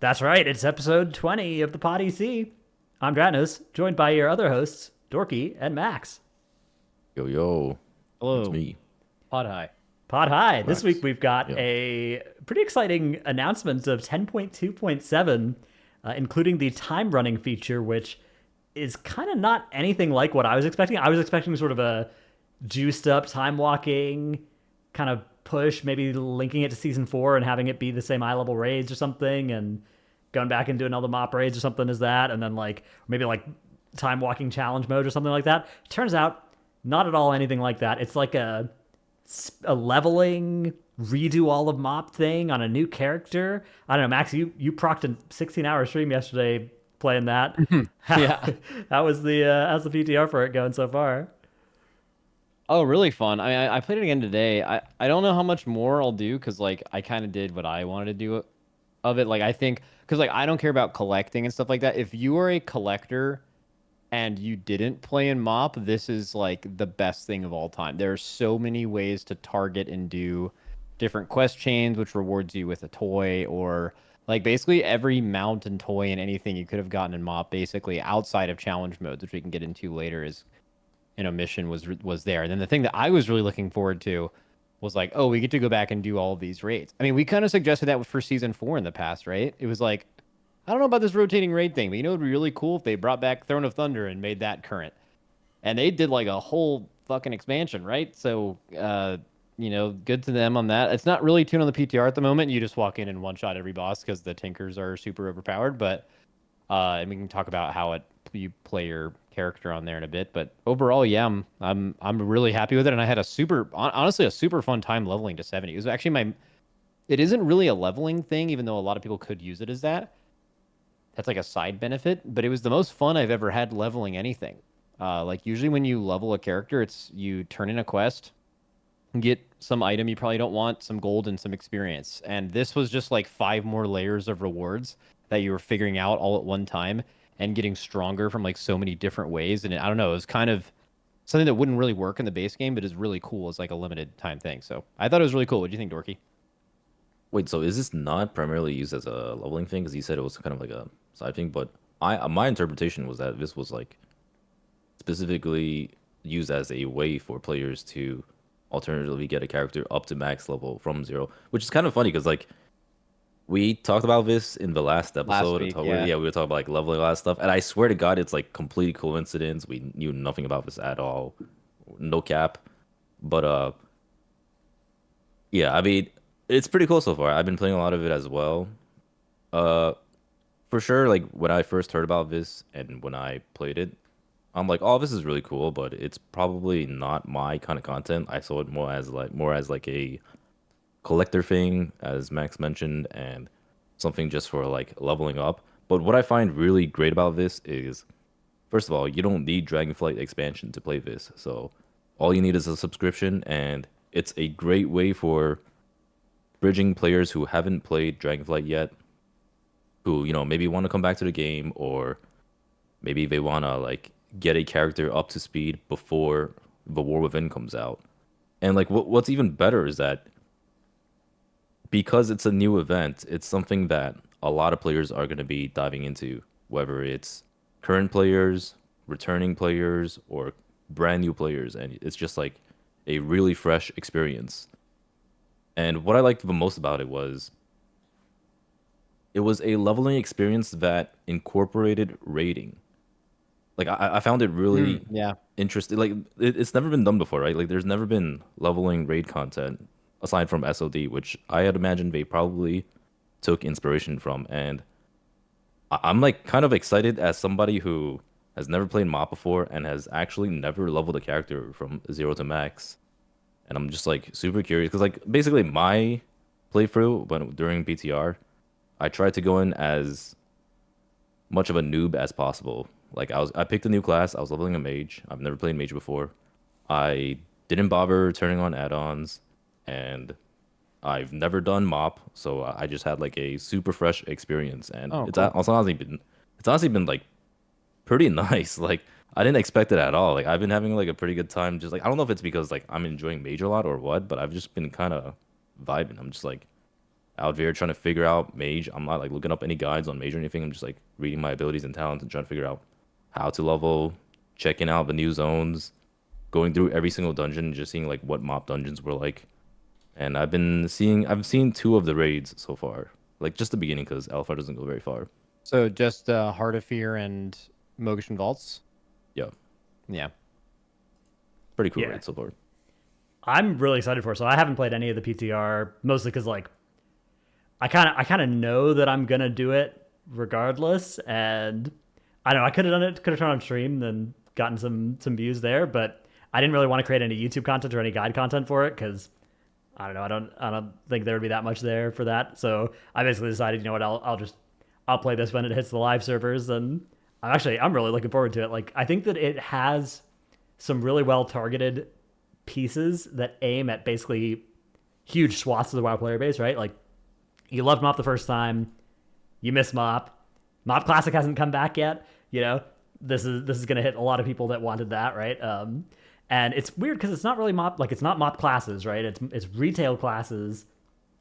That's right, it's episode 20 of the PoddyC. I'm Dratnos, joined by your other hosts, Dorki and Max. Yo, yo, it's Hello, me, Pod High. Pod Hi. This week Max. we've got Yeah. a pretty exciting announcement of 10.2.7, including the time running feature, which is kind of not anything like what I was expecting. I was expecting sort of a juiced up time walking kind of push, maybe linking it to season 4 and having it be the same eye level raids or something, and going back and doing all the MoP raids or something as that, and then like maybe like time walking challenge mode or something like that. Turns out, not at all anything like that. It's like a leveling redo all of MoP thing on a new character. I don't know, Max. You procced a 16-hour stream yesterday playing that. Yeah. How was the how's the PTR for it going so far? Oh, really fun. I played it again today. I don't know how much more I'll do because like I kind of did what I wanted to do of it. Like I think because like I don't care about collecting and stuff like that. If you are a collector and you didn't play in MoP, this is like the best thing of all time. There are so many ways to target and do different quest chains, which rewards you with a toy or like basically every mount and toy and anything you could have gotten in MoP, basically outside of challenge modes, which we can get into later, is mission was there. And then the thing that I was really looking forward to was like, oh, we get to go back and do all of these raids. I mean, we kind of suggested that for season 4 in the past, right? It was like, I don't know about this rotating raid thing, but you know, it'd be really cool if they brought back Throne of Thunder and made that current. And they did like a whole fucking expansion, right? So, good to them on that. It's not really tuned on the PTR at the moment. You just walk in and one shot every boss because the Tinkers are super overpowered. But and we can talk about how you play your character on there in a bit. But overall, yeah, I'm really happy with it, and I had honestly a super fun time leveling to 70. It was actually my. It isn't really a leveling thing, even though a lot of people could use it as that. That's like a side benefit, but it was the most fun I've ever had leveling anything. Like usually when you level a character, it's you turn in a quest, get some item you probably don't want, some gold and some experience. And this was just like 5 more layers of rewards that you were figuring out all at one time and getting stronger from like so many different ways. And I don't know, it was kind of something that wouldn't really work in the base game, but is really cool as like a limited time thing. So I thought it was really cool. What do you think, Dorky? Wait, so is this not primarily used as a leveling thing? Because you said it was kind of like a side thing, but my interpretation was that this was like specifically used as a way for players to alternatively get a character up to max level from 0, which is kind of funny because like we talked about this in the last Last episode. week, yeah. Yeah, we were talking about like leveling a lot of stuff, and I swear to God, it's like complete coincidence. We knew nothing about this at all, no cap. But yeah, I mean, it's pretty cool so far. I've been playing a lot of it as well. Uh, for sure, like when I first heard about this and when I played it, I'm like, oh, this is really cool, but it's probably not my kind of content. I saw it more as like a collector thing, as Max mentioned, and something just for like leveling up. But what I find really great about this is, first of all, you don't need Dragonflight expansion to play this. So all you need is a subscription, and it's a great way for bridging players who haven't played Dragonflight yet, who, maybe want to come back to the game, or maybe they want to like get a character up to speed before the War Within comes out. And like what's even better is that because it's a new event, it's something that a lot of players are going to be diving into, whether it's current players, returning players, or brand new players. And it's just like a really fresh experience. And what I liked the most about it was a leveling experience that incorporated raiding. Like I found it really Yeah. interesting. Like it's never been done before, right? Like there's never been leveling raid content aside from SOD, which I had imagined they probably took inspiration from. And I'm like kind of excited as somebody who has never played MoP before and has actually never leveled a character from 0 to max. And I'm just like super curious because like basically my playthrough during BTR, I tried to go in as much of a noob as possible. Like I picked a new class. I was leveling a mage. I've never played mage before. I didn't bother turning on add-ons, and I've never done MoP, so I just had like a super fresh experience, and Oh, cool. it's honestly been like pretty nice. Like I didn't expect it at all. Like I've been having like a pretty good time. Just like I don't know if it's because like I'm enjoying mage a lot or what, but I've just been kind of vibing. I'm just like out there trying to figure out mage. I'm not like looking up any guides on mage or anything. I'm just like reading my abilities and talents and trying to figure out how to level, checking out the new zones, going through every single dungeon, just seeing like what MoP dungeons were like. And I've seen 2 of the raids so far, like just the beginning because Alpha doesn't go very far. So just Heart of Fear and Mogishan Vaults. Yeah, Yeah. pretty cool Yeah. raid so far. I'm really excited for it. So I haven't played any of the PTR, mostly because like I kind of know that I'm gonna do it regardless, and I don't know I could have done it, could have turned on stream and gotten some views there, but I didn't really want to create any YouTube content or any guide content for it because I don't know I don't think there would be that much there for that. So I basically decided, you know what, I'll play this when it hits the live servers, and I'm really looking forward to it. Like I think that it has some really well targeted pieces that aim at basically huge swaths of the WoW player base, right? Like you loved MoP the first time, you miss MoP. MoP Classic hasn't come back yet. You know, this is going to hit a lot of people that wanted that, right? And it's weird because it's not really MoP, like it's not MoP classes, right? It's retail classes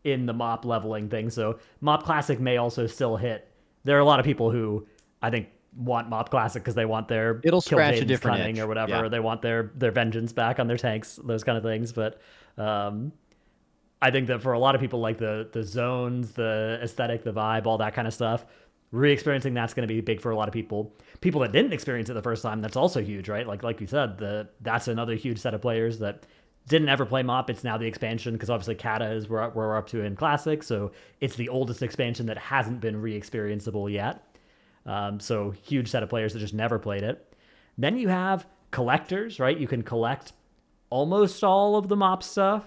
in the MoP leveling thing. So MoP Classic may also still hit. There are a lot of people who I think want MoP Classic because they want their It'll Kill scratch a Cadence different cunning itch. or whatever. Yeah. They want their vengeance back on their tanks, those kind of things. But I think that for a lot of people, like the zones, the aesthetic, the vibe, all that kind of stuff, re-experiencing that's going to be big for a lot of people. People that didn't experience it the first time, that's also huge, right? Like you said, that's another huge set of players that didn't ever play MoP. It's now the expansion because obviously Cata is where we're up to in Classic, so it's the oldest expansion that hasn't been re-experienceable yet. So huge set of players that just never played it. Then you have collectors, right? You can collect almost all of the MoP stuff,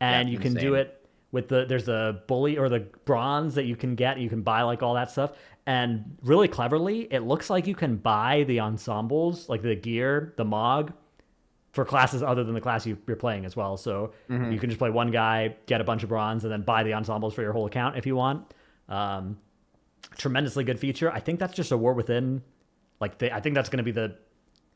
and Yeah, you can insane. do it with there's the bully or the bronze that you can get. You can buy like all that stuff, and really cleverly, it looks like you can buy the ensembles, like the gear, the MOG, for classes other than the class you're playing as well. So you can just play one guy, get a bunch of bronze, and then buy the ensembles for your whole account if you want. Tremendously good feature. I think that's just a War Within. I think that's going to be the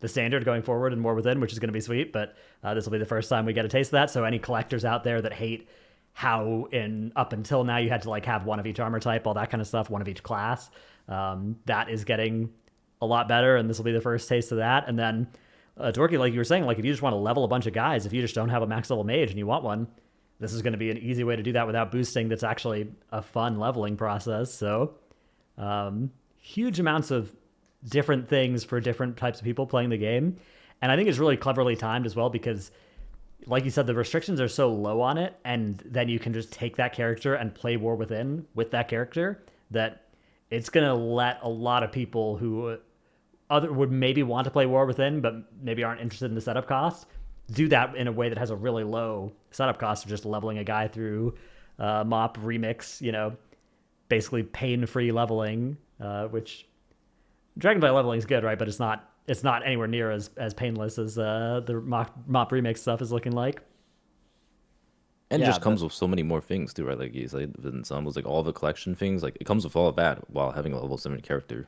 standard going forward in War Within, which is going to be sweet. But this will be the first time we get a taste of that. So any collectors out there that hate how up until now you had to like have one of each armor type, all that kind of stuff, one of each class, that is getting a lot better, and this will be the first taste of that. And then Dorki, like you were saying, like if you just want to level a bunch of guys, if you just don't have a max level mage and you want one, this is going to be an easy way to do that without boosting. That's actually a fun leveling process. So huge amounts of different things for different types of people playing the game. And I think it's really cleverly timed as well because, like you said, the restrictions are so low on it, and then you can just take that character and play War Within with that character that it's going to let a lot of people who would maybe want to play War Within but maybe aren't interested in the setup cost do that in a way that has a really low setup cost of just leveling a guy through MoP Remix, basically pain-free leveling, which Dragonflight leveling is good, right? But it's not anywhere near as painless as the MoP Remix stuff is looking like. And it Yeah, just comes with so many more things too, right? Like you said, the ensembles, like all the collection things, like it comes with all of that while having a level 7 character.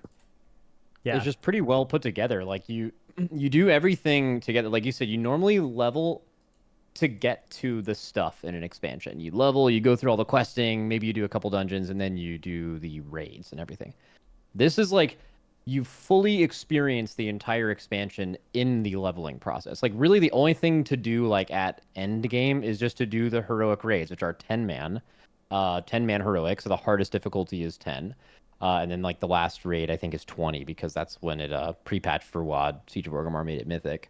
Yeah, It's just pretty well put together. Like you do everything together. Like you said, you normally level to get to the stuff in an expansion. You level, you go through all the questing, maybe you do a couple dungeons, and then you do the raids and everything. This is like you fully experience the entire expansion in the leveling process. Like really the only thing to do like at end game is just to do the heroic raids, which are 10-man heroic. So the hardest difficulty is 10. And then like the last raid I think is 20 because that's when it pre-patched for WoD. Siege of Orgrimmar made it mythic.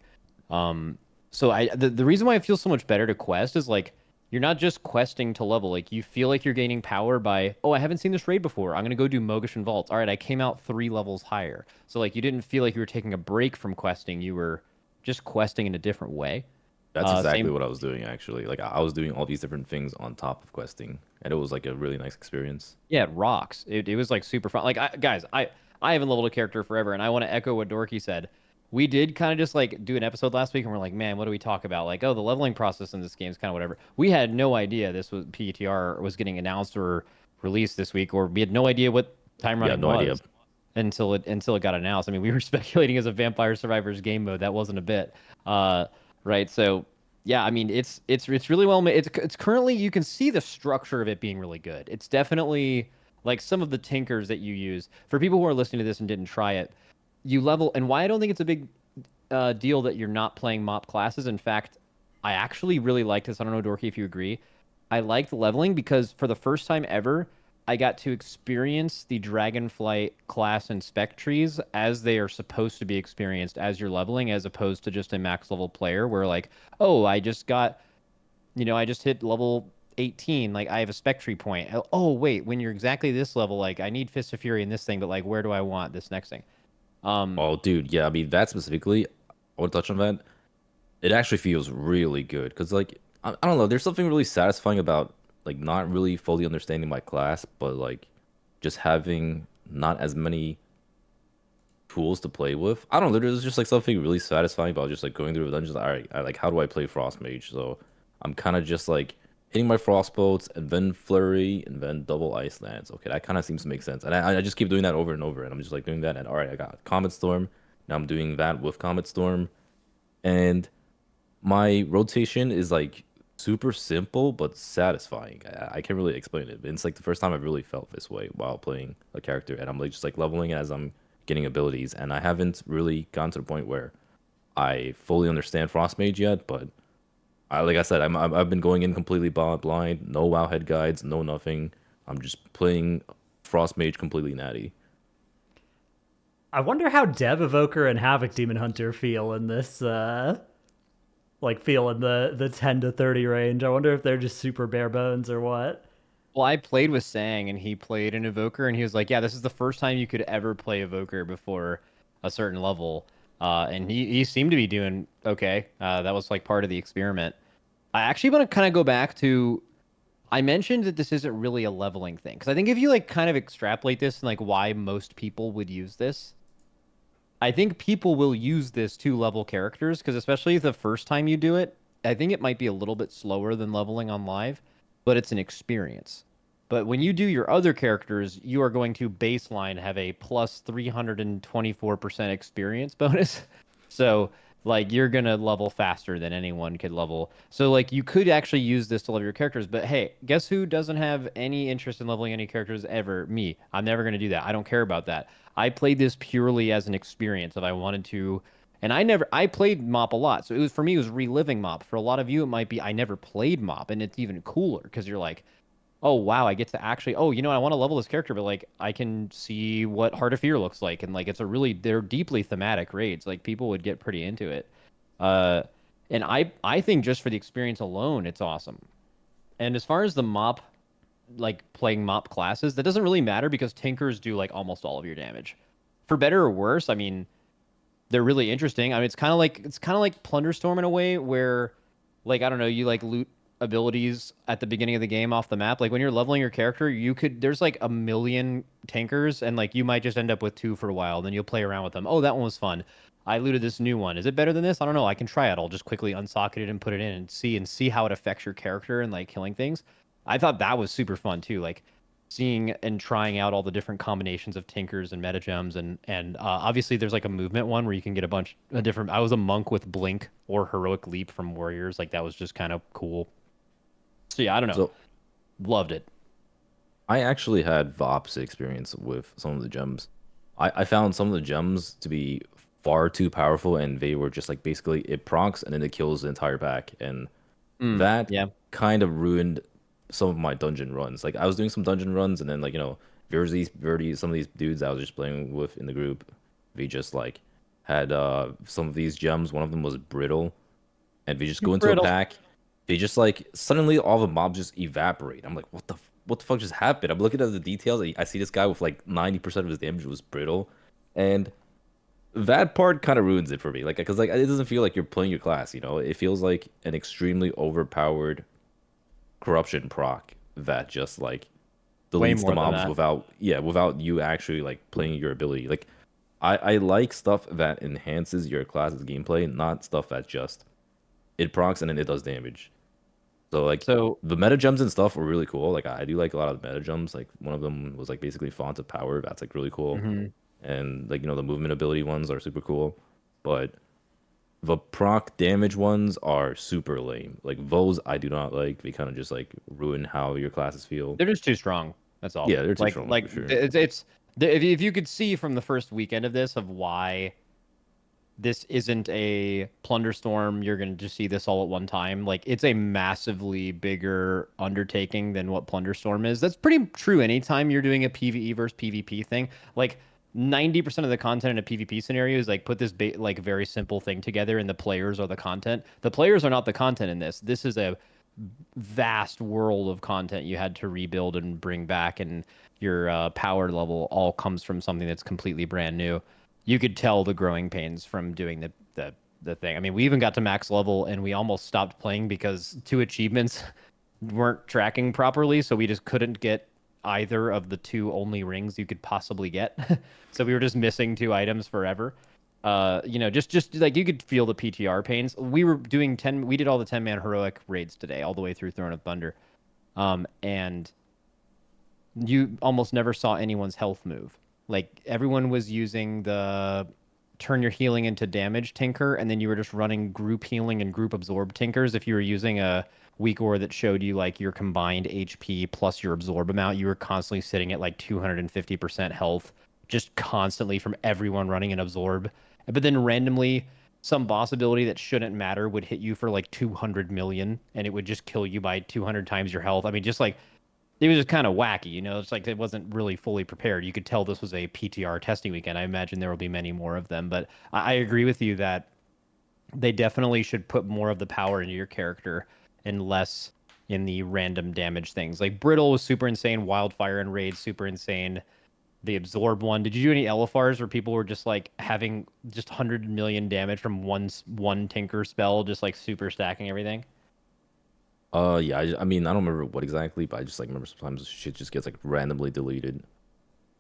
So the reason why it feels so much better to quest is like you're not just questing to level. Like you feel like you're gaining power by, oh, I haven't seen this raid before. I'm gonna go do Mogishan Vaults. All right, I came out 3 levels higher. So like you didn't feel like you were taking a break from questing. You were just questing in a different way. That's exactly Same- what I was doing actually. Like I was doing all these different things on top of questing, and it was like a really nice experience. Yeah, it rocks. It was like super fun. Like guys, I haven't leveled a character forever, and I want to echo what Dorky said. We did kind of just like do an episode last week, and we're like, man, what do we talk about? Like, oh, the leveling process in this game is kind of whatever. We had no idea this was PTR was getting announced or released this week, or we had no idea what Timerunning no idea. was until it got announced. I mean, we were speculating as a Vampire Survivors game mode. That wasn't a bit, right? So Yeah, I mean it's really well made. It's currently you can see the structure of it being really good. It's definitely like some of the tinkers that you use. For people who are listening to this and didn't try it, you level and why I don't think it's a big deal that you're not playing MoP classes. In fact, I actually really liked this. I don't know, Dorky, if you agree. I liked leveling because for the first time ever, I got to experience the Dragonflight class and spec trees as they are supposed to be experienced as you're leveling, as opposed to just a max level player where like, oh, I just got, I just hit level 18. Like I have a spec tree point. Oh, wait, when you're exactly this level, like I need Fist of Fury in this thing, but like where do I want this next thing? Oh, dude, yeah. I mean, that specifically, I want to touch on that. It actually feels really good because, like, I don't know. There's something really satisfying about like not really fully understanding my class, but like just having not as many tools to play with. I don't know. There's just like something really satisfying about just like going through the dungeons. All right, like how do I play Frost Mage? So I'm kind of just like hitting my Frost bolts and then flurry and then double ice lance. Okay, that kind of seems to make sense. And I just keep doing that over and over. And I'm just like doing that. And all right, I got Comet Storm. Now I'm doing that with Comet Storm. And my rotation is like super simple but satisfying. I can't really explain it. It's like the first time I've really felt this way while playing a character, and I'm like just like leveling as I'm getting abilities, and I haven't really gotten to the point where I fully understand Frost Mage yet. But like I said, I've been going in completely blind, no WoW head guides, no nothing. I'm just playing Frost Mage completely natty. I wonder how Dev Evoker and Havoc Demon Hunter feel in this like feel in the 10 to 30 range. I wonder if they're just super bare bones or what. Well, I played with Sang and he played an Evoker and he was like, yeah, this is the first time you could ever play Evoker before a certain level. And he seemed to be doing okay. That was like part of the experiment. I actually want to kind of go back to I mentioned that this isn't really a leveling thing because I think if you like kind of extrapolate this and like why most people would use this, I think people will use this to level characters because especially the first time you do it, I think it might be a little bit slower than leveling on live, but it's an experience. But when you do your other characters, you are going to baseline have a plus 324% experience bonus. So like you're gonna level faster than anyone could level. So like you could actually use this to level your characters, but hey, guess who doesn't have any interest in leveling any characters ever? Me. I'm never gonna do that. I don't care about that. I played this purely as an experience if I wanted to. And I played MoP a lot. So it was for me, it was reliving MoP. For a lot of you, it might be I never played MoP, and it's even cooler because you're like, oh wow, I get to actually, oh, I want to level this character, but like I can see what Heart of Fear looks like, and like they're deeply thematic raids. Like people would get pretty into it. Uh, and I think just for the experience alone, it's awesome. And as far as the MoP like playing MoP classes, that doesn't really matter because Tinkers do like almost all of your damage. For better or worse, I mean, they're really interesting. I mean, it's kind of like Plunderstorm in a way where, like, I don't know, you like loot abilities at the beginning of the game off the map. Like when you're leveling your character, there's like a million tankers, and like you might just end up with two for a while. Then you'll play around with them. Oh, that one was fun. I looted this new one. Is it better than this? I don't know. I can try it. I'll just quickly unsocket it and put it in and see how it affects your character and like killing things. I thought that was super fun too. Like seeing and trying out all the different combinations of tinkers and metagems and obviously there's like a movement one where you can get a bunch of different. I was a monk with blink or heroic leap from warriors. Like that was just kind of cool. So yeah, I don't know. So Loved it. I actually had the opposite experience with some of the gems. I found some of the gems to be far too powerful, and they were just like basically it procs and then it kills the entire pack, and that Yeah. kind of ruined some of my dungeon runs. Like I was doing some dungeon runs, and then like some of these dudes I was just playing with in the group. They just like had some of these gems. One of them was brittle, and they just go into a Brittle. pack. They just like suddenly all the mobs just evaporate. I'm like, what the fuck just happened? I'm looking at the details. I see this guy with like 90% of his damage was brittle, and that part kind of ruins it for me. Like, because like it doesn't feel like you're playing your class. It feels like an extremely overpowered corruption proc that just like Way deletes the more than mobs that. without you actually like playing your ability. Like, I like stuff that enhances your class's gameplay, not stuff that just it procs and then it does damage. So like So the meta gems and stuff were really cool. Like I do like a lot of the meta gems. Like one of them was like basically font of power. That's like really cool. mhm. And like the movement ability ones are super cool. But The proc damage ones are super lame. Like Vos, I do not like. They kind of just like ruin how your classes feel. They're just too strong. That's all. Yeah, they're too strong for sure. If you could see from the first weekend of this of why this isn't a plunder storm, you're gonna just see this all at one time. Like it's a massively bigger undertaking than what plunder storm is. That's pretty true anytime you're doing a PvE versus PvP thing. Like 90% of the content in a PvP scenario is like put this like very simple thing together and the players are the content. The players are not the content in this. This is a vast world of content you had to rebuild and bring back, and your power level all comes from something that's completely brand new. You could tell the growing pains from doing the thing. I mean, we even got to max level and we almost stopped playing because 2 achievements weren't tracking properly, so we just couldn't get either of the 2 only rings you could possibly get. So we were just missing 2 items forever. Just like you could feel the PTR pains. We did all the 10-man heroic raids today, all the way through Throne of Thunder. And you almost never saw anyone's health move. Like everyone was using the turn your healing into damage tinker, and then you were just running group healing and group absorb tinkers. If you were using a weak ore that showed you like your combined HP plus your absorb amount, you were constantly sitting at like 250% health, just constantly from everyone running an absorb. But then randomly, some boss ability that shouldn't matter would hit you for like 200 million, and it would just kill you by 200 times your health. I mean, just like it was just kind of wacky, you know. It's like it wasn't really fully prepared. You could tell this was a PTR testing weekend. I imagine there will be many more of them, but I agree with you that they definitely should put more of the power into your character and less in the random damage things. Like Brittle was super insane, Wildfire and Raid super insane. The absorb one. Did you do any LFRs where people were just like having just 100 million damage from one tinker spell, just like super stacking everything? Yeah. I mean, I don't remember what exactly, but I just like remember sometimes shit just gets like randomly deleted.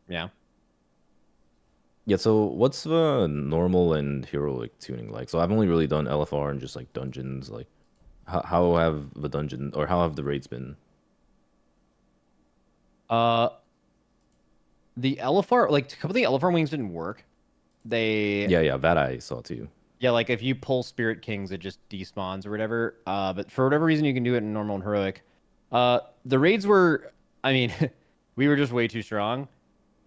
Yeah. Yeah. So what's the normal and heroic tuning like? So I've only really done LFR and just like dungeons. Like, how have the dungeon or how have the raids been? Uh, the LFR, like a couple of the LFR wings didn't work. They Yeah, that I saw too. Yeah, like if you pull Spirit Kings, it just despawns or whatever. But for whatever reason, you can do it in normal and heroic. The raids were, I mean, we were just way too strong.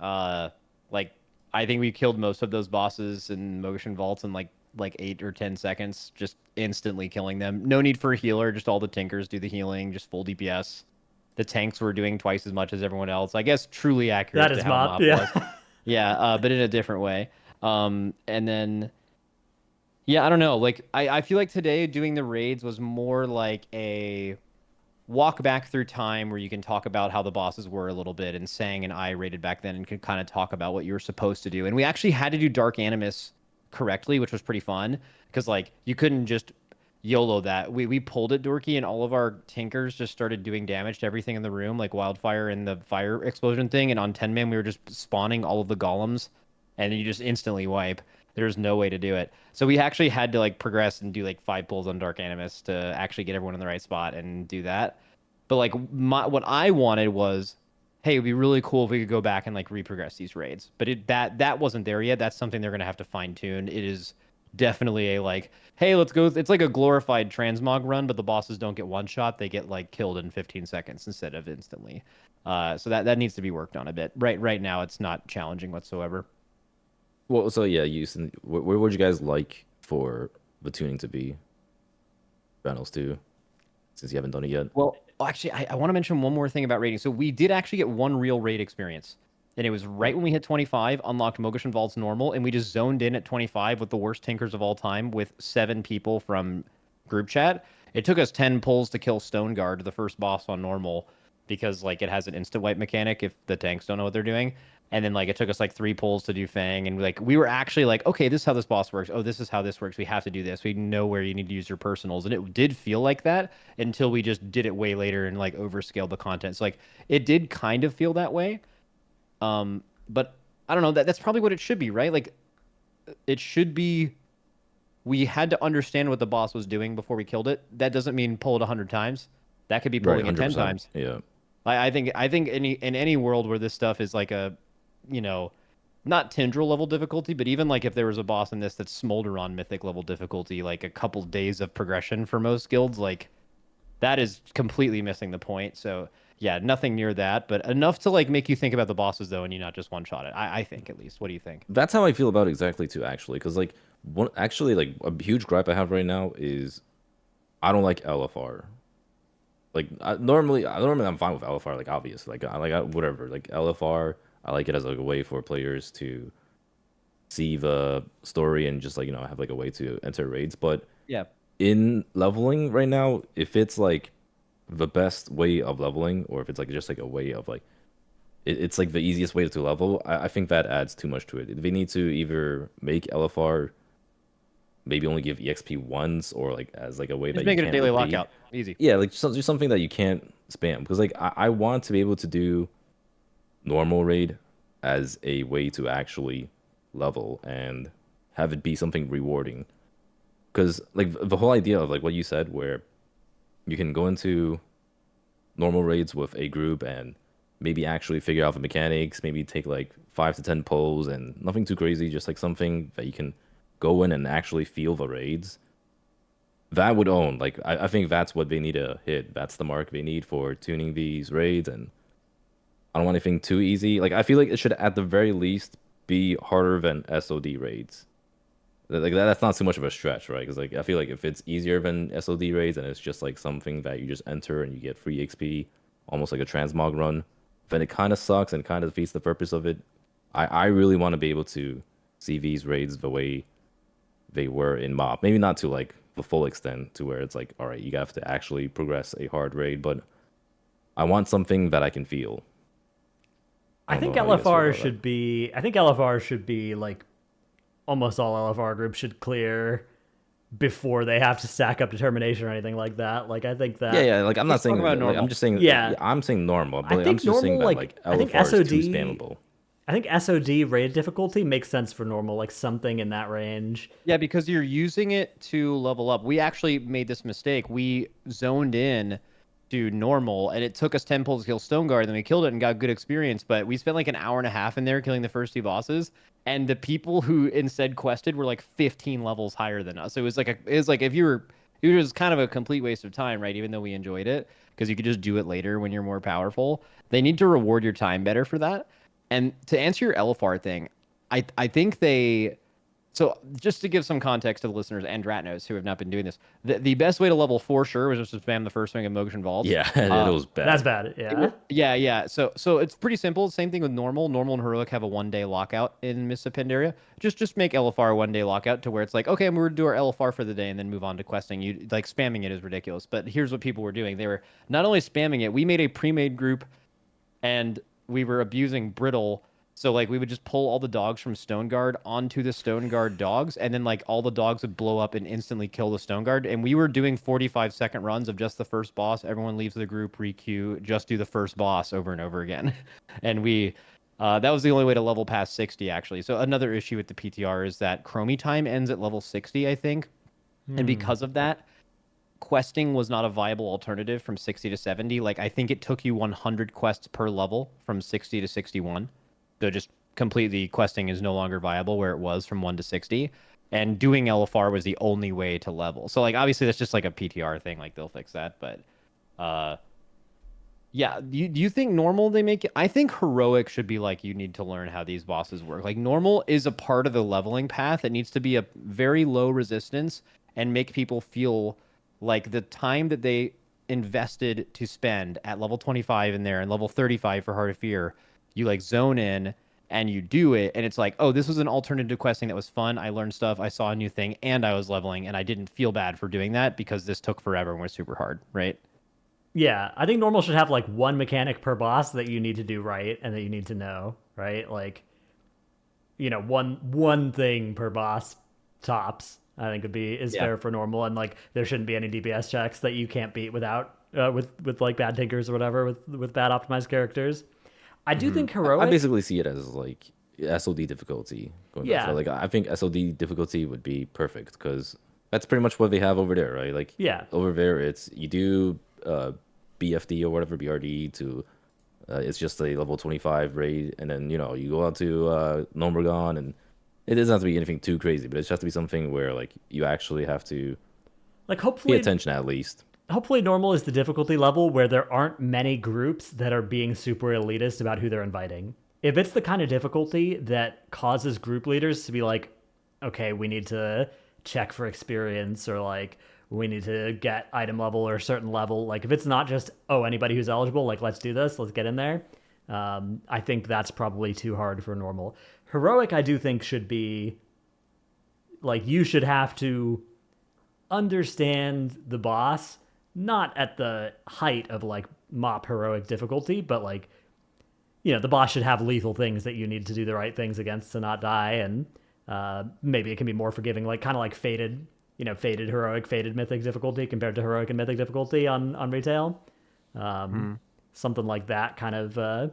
Like I think we killed most of those bosses in motion vaults in like 8 or 10 seconds, just instantly killing them. No need for a healer, just all the tinkers do the healing, just full DPS. The tanks were doing twice as much as everyone else. I guess truly accurate That to is how MoP, MoP yeah. was. Yeah, but in a different way. And then. Yeah, I don't know. Like, I feel like today doing the raids was more like a walk back through time where you can talk about how the bosses were a little bit, and Sang and I rated back then and could kind of talk about what you were supposed to do. And we actually had to do Dark Animus correctly, which was pretty fun because like you couldn't just YOLO that. We pulled it Dorky, and all of our tinkers just started doing damage to everything in the room, like Wildfire and the fire explosion thing. And on 10 man, we were just spawning all of the golems, and you just instantly wipe. There's no way to do it. So we actually had to like progress and do like 5 pulls on Dark Animus to actually get everyone in the right spot and do that. But like what I wanted was, hey, it'd be really cool if we could go back and like reprogress these raids. But that wasn't there yet. That's something they're gonna have to fine tune. It is definitely a like, hey, let's go. It's like a glorified transmog run, but the bosses don't get one shot. They get like killed in 15 seconds instead of instantly. So that needs to be worked on a bit. Right now, it's not challenging whatsoever. Well, so yeah, where would you guys like for the tuning to be? Dratnos too, since you haven't done it yet. Well, actually, I want to mention one more thing about raiding. So we did actually get one real raid experience, and it was right when we hit 25, unlocked Mogushan Vault's normal, and we just zoned in at 25 with the worst tinkers of all time with 7 people from group chat. It took us 10 pulls to kill Stone Guard, the first boss on normal, because like it has an instant wipe mechanic if the tanks don't know what they're doing. And then like it took us like 3 pulls to do Fang, and like we were actually like, okay, this is how this boss works. Oh, this is how this works. We have to do this. We know where you need to use your personals, and it did feel like that until we just did it way later and like overscaled the content. So like it did kind of feel that way. But I don't know. That's probably what it should be, right? Like it should be. We had to understand what the boss was doing before we killed it. That doesn't mean pull it 100 times. That could be pulling it 10 times. Yeah. I think in any world where this stuff is like a, you know, not Tindril level difficulty, but even like if there was a boss in this that's Smolder on Mythic level difficulty, like a couple days of progression for most guilds, like that is completely missing the point. So yeah, nothing near that, but enough to like make you think about the bosses though, and you not just one shot it. I think at least. What do you think? That's how I feel about it exactly too, actually. Because like like a huge gripe I have right now is I don't like LFR. Like normally I'm fine with LFR. Like obvious, like whatever. Like LFR, I like it as like a way for players to see the story and just like have like a way to enter raids. But Yeah. in leveling right now, if it's like the best way of leveling, or if it's like just like a way of like it's like the easiest way to level, I think that adds too much to it. They need to either make LFR maybe only give EXP once, or like as like a way Just that you make it a can't daily repeat. lockout. Easy. Yeah, like just something that you can't spam. Because like I want to be able to do normal raid as a way to actually level and have it be something rewarding. Because like the whole idea of like what you said, where you can go into normal raids with a group and maybe actually figure out the mechanics, maybe take like 5 to 10 polls and nothing too crazy, just like something that you can go in and actually feel the raids. That would own. Like I think that's what they need to hit. That's the mark they need for tuning these raids, and I don't want anything too easy. Like I feel like it should at the very least be harder than SOD raids. Like that's not too much of a stretch, right? Because like I feel like if it's easier than SOD raids and it's just like something that you just enter and you get free XP, almost like a transmog run, then it kind of sucks and kind of defeats the purpose of it. I really want to be able to see these raids the way they were in MoP. Maybe not to like the full extent to where it's like, all right, you have to actually progress a hard raid, but I want something that I can feel. I don't think know how you guys feel LFR about that. should be. I think LFR should be like almost all LFR groups should clear before they have to stack up determination or anything like that. Like I think Yeah, that. yeah. Like I'm not Let's talk saying about like I'm normal. just saying Yeah, yeah, I'm saying normal, I but I'm think just saying normal. that Like like I think LFR is too SOD. spammable. I think SOD rated difficulty makes sense for normal, like something in that range. Yeah, because you're using it to level up. We actually made this mistake. We zoned in to normal, and it took us 10 pulls to kill Stone Guard, then we killed it and got good experience. But we spent like an hour and a half in there killing the first two bosses, and the people who instead quested were like 15 levels higher than us. It was like if you were, it was kind of a complete waste of time, right? Even though we enjoyed it, because you could just do it later when you're more powerful. They need to reward your time better for that. And to answer your LFR thing, I think they. So just to give some context to the listeners and Dratnos who have not been doing this, the best way to level for sure was just to spam the first swing of Motion Vaults. Yeah, it was That's bad. bad. Yeah. Yeah, yeah. So it's pretty simple. Same thing with normal. Normal and heroic have a 1 day lockout in Mists of Pandaria. Just make LFR a 1 day lockout to where it's like, okay, I'm gonna do our LFR for the day and then move on to questing. You like spamming it is ridiculous. But here's what people were doing. They were not only spamming it, we made a pre-made group and we were abusing Brittle. So like we would just pull all the dogs from Stone Guard onto the Stone Guard dogs, and then like all the dogs would blow up and instantly kill the Stone Guard. And we were doing 45-second runs of just the first boss. Everyone leaves the group, requeue, just do the first boss over and over again. And we that was the only way to level past 60 actually. So another issue with the PTR is that Chromie time ends at level 60, I think. And because of that, questing was not a viable alternative from 60 to 70. Like I think it took you 100 quests per level from 60 to 61. So just completely questing is no longer viable where it was from 1 to 60. And doing LFR was the only way to level. So like obviously that's just like a PTR thing, like they'll fix that. But yeah, do you think normal they make it? I think heroic should be like you need to learn how these bosses work. Like normal is a part of the leveling path. It needs to be a very low resistance and make people feel like the time that they invested to spend at level 25 in there and level 35 for Heart of Fear, you like zone in and you do it, and it's like, oh, this was an alternative questing that was fun. I learned stuff, I saw a new thing, and I was leveling, and I didn't feel bad for doing that because this took forever and was super hard, right? Yeah, I think normal should have like one mechanic per boss that you need to do right and that you need to know, right? Like, one thing per boss tops. I think would be is Yeah. fair for normal, and like there shouldn't be any DPS checks that you can't beat without with like bad tinkers or whatever with bad optimized characters. I do think I heroic. basically see it as like SOD difficulty going back to Yeah, that. Like I think SOD difficulty would be perfect because that's pretty much what they have over there, right? Like yeah, over there, it's you do BFD or whatever BRD to It's just a level 25 raid, and then you go out to Nomergon, and it doesn't have to be anything too crazy, but it just has to be something where like you actually have to Like pay hopefully attention at least. hopefully normal is the difficulty level where there aren't many groups that are being super elitist about who they're inviting. If it's the kind of difficulty that causes group leaders to be like, okay, we need to check for experience, or like we need to get item level or a certain level, like if it's not just, oh, anybody who's eligible, like let's do this, let's get in there, I think that's probably too hard for normal. Heroic, I do think should be like, you should have to understand the boss, not at the height of like MoP heroic difficulty, but like, the boss should have lethal things that you need to do the right things against to not die, and maybe it can be more forgiving, like kind of like Fated, Fated heroic, Fated mythic difficulty compared to heroic and mythic difficulty on retail. Something like that, kind of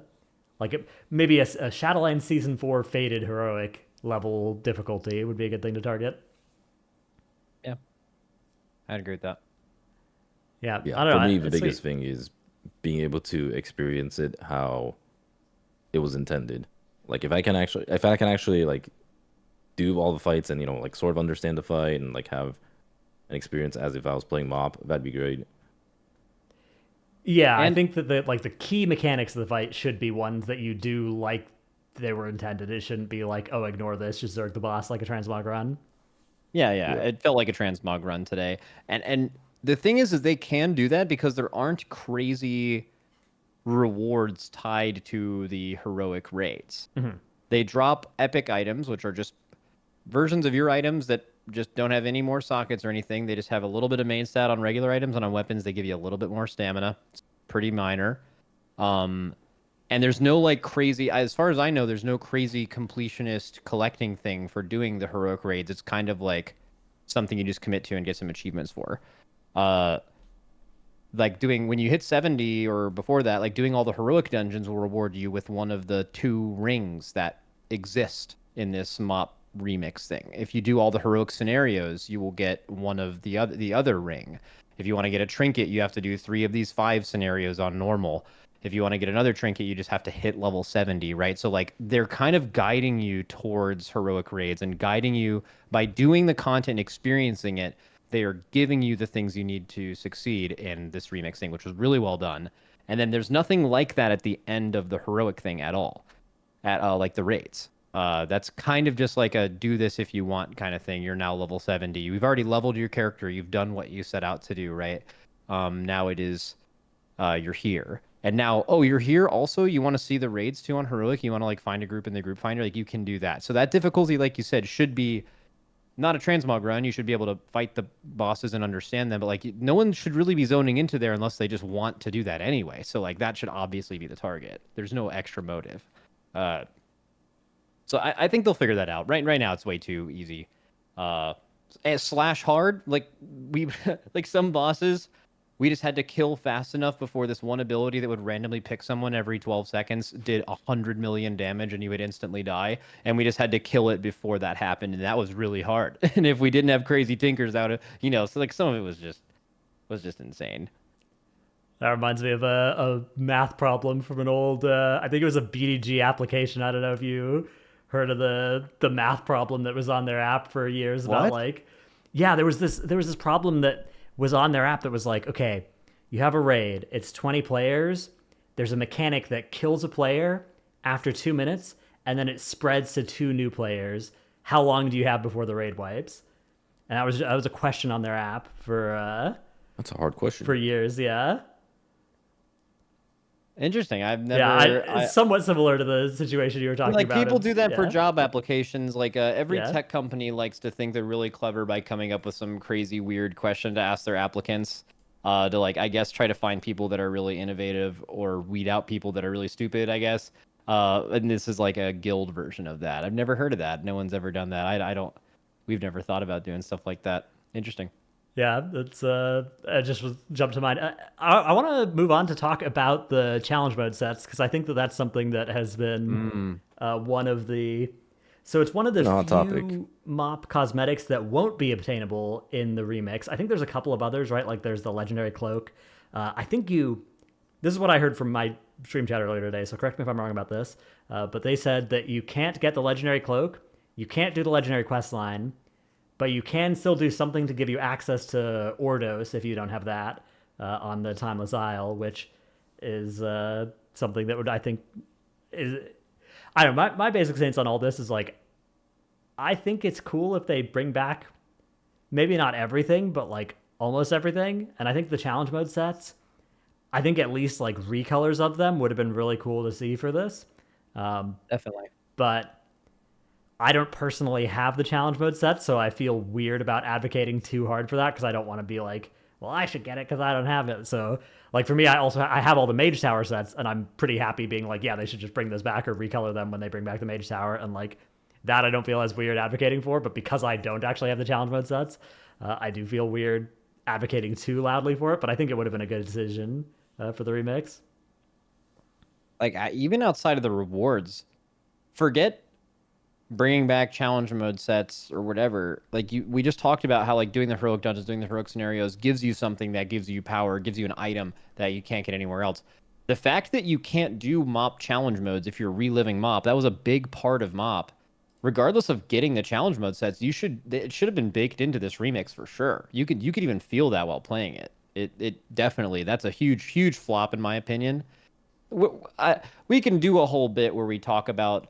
maybe a Shadowlands Season 4 Fated heroic level difficulty would be a good thing to target. Yeah, I'd agree with that. Yeah, Yeah, I don't know. for me, the it's biggest sweet. thing is being able to experience it how it was intended. Like if I can actually like do all the fights and like sort of understand the fight and like have an experience as if I was playing MoP, that'd be great. Yeah, I And think that the key mechanics of the fight should be ones that you do like they were intended. It shouldn't be like, oh, ignore this, just zerg the boss like a transmog run. yeah, Yeah. it felt like a transmog run today. And the thing is they can do that because there aren't crazy rewards tied to the heroic raids. They drop epic items, which are just versions of your items that just don't have any more sockets or anything. They just have a little bit of main stat on regular items, and on weapons they give you a little bit more stamina. It's pretty minor. And there's no like crazy, as far as I know, there's no crazy completionist collecting thing for doing the heroic raids. It's kind of like something you just commit to and get some achievements for. Like doing, when you hit 70 or before that, like doing all the heroic dungeons will reward you with one of the 2 rings that exist in this MoP remix thing. If you do all the heroic scenarios, you will get one of the other ring. If you want to get a trinket, you have to do 3 of these 5 scenarios on normal. If you want to get another trinket, you just have to hit level 70, right? So like they're kind of guiding you towards heroic raids and guiding you by doing the content and experiencing it. They are giving you the things you need to succeed in this remix thing, which was really well done. And then there's nothing like that at the end of the heroic thing at all, at like the raids. That's kind of just like a do this if you want kind of thing. You're now level 70. You've already leveled your character. You've done what you set out to do, right? Now it is you're here. And now, oh, you're here also? You want to see the raids too on heroic? You want to like find a group in the group finder? Like you can do that. So that difficulty, like you said, should be not a transmog run. You should be able to fight the bosses and understand them, but like no one should really be zoning into there unless they just want to do that anyway. So like that should obviously be the target. There's no extra motive. So I think they'll figure that out. Right now it's way too easy. Slash hard, like we like some bosses, we just had to kill fast enough before this one ability that would randomly pick someone every 12 seconds did 100 million damage and you would instantly die. And we just had to kill it before that happened. And that was really hard. And if we didn't have crazy tinkers out of, so like some of it was just insane. That reminds me of a math problem from an old, I think it was a BDG application. I don't know if you heard of the math problem that was on their app for years about like, yeah, there was this problem that was on their app that was like, okay, you have a raid, it's 20 players, there's a mechanic that kills a player after 2 minutes, and then it spreads to 2 new players. How long do you have before the raid wipes? And that was a question on their app for That's a hard question. for years, yeah. Interesting. I've never. Yeah, it's somewhat similar to the situation you were talking like about. people do that for yeah. job applications. Like every Yeah. tech company likes to think they're really clever by coming up with some crazy weird question to ask their applicants. To like, I guess, try to find people that are really innovative or weed out people that are really stupid, I guess. And this is like a guild version of that. I've never heard of that. No one's ever done that. I don't. We've never thought about doing stuff like that. Interesting. Yeah, that's it just jumped to mind. I want to move on to talk about the challenge mode sets because I think that's something that has been one of the. So it's one of the few MoP cosmetics that won't be obtainable in the remix. I think there's a couple of others, right? Like there's the legendary cloak. I think this is what I heard from my stream chat earlier today, so correct me if I'm wrong about this. But they said that you can't get the legendary cloak, you can't do the legendary quest line, but you can still do something to give you access to Ordos if you don't have that on the Timeless Isle, which is something that would, I think, is. I don't know. My basic stance on all this is like, I think it's cool if they bring back maybe not everything, but like almost everything. And I think the challenge mode sets, I think at least like recolors of them would have been really cool to see for this. Definitely. But I don't personally have the challenge mode set, so I feel weird about advocating too hard for that because I don't want to be like, well, I should get it because I don't have it. So, like for me, I have all the Mage Tower sets, and I'm pretty happy being like, yeah, they should just bring those back or recolor them when they bring back the Mage Tower, and like that I don't feel as weird advocating for. But because I don't actually have the challenge mode sets, I do feel weird advocating too loudly for it. But I think it would have been a good decision for the remix. Like even outside of the rewards, forget bringing back challenge mode sets or whatever. Like we just talked about how like doing the heroic dungeons, doing the heroic scenarios gives you something that gives you power, gives you an item that you can't get anywhere else. The fact that you can't do MoP challenge modes if you're reliving MoP, that was a big part of MoP. Regardless of getting the challenge mode sets, it should have been baked into this remix for sure. You could even feel that while playing it. It definitely, that's a huge flop in my opinion. We can do a whole bit where we talk about,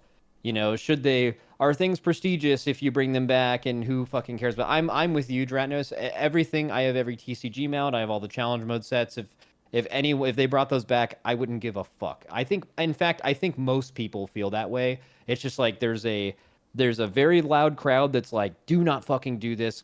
are things prestigious if you bring them back and who fucking cares? But I'm with you, Dratnos. Everything, I have every TCG mount, I have all the challenge mode sets. If they brought those back, I wouldn't give a fuck. I think most people feel that way. It's just like there's a very loud crowd that's like, do not fucking do this.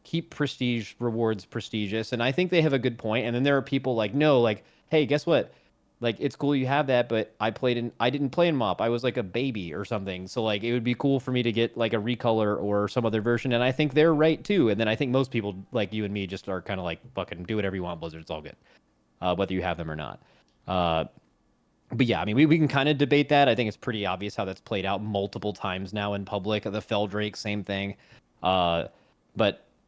Keep prestige rewards prestigious. And I think they have a good point. And then there are people like, no, like, hey, guess what? Like, it's cool you have that, but I didn't play in MoP. I was like a baby or something. So like, it would be cool for me to get like a recolor or some other version. And I think they're right too. And then I think most people like you and me just are kind of like, fucking do whatever you want, Blizzard. It's all good. Whether you have them or not. But yeah, I mean, we can kind of debate that. I think it's pretty obvious how that's played out multiple times now in public. The Feldrake, same thing. But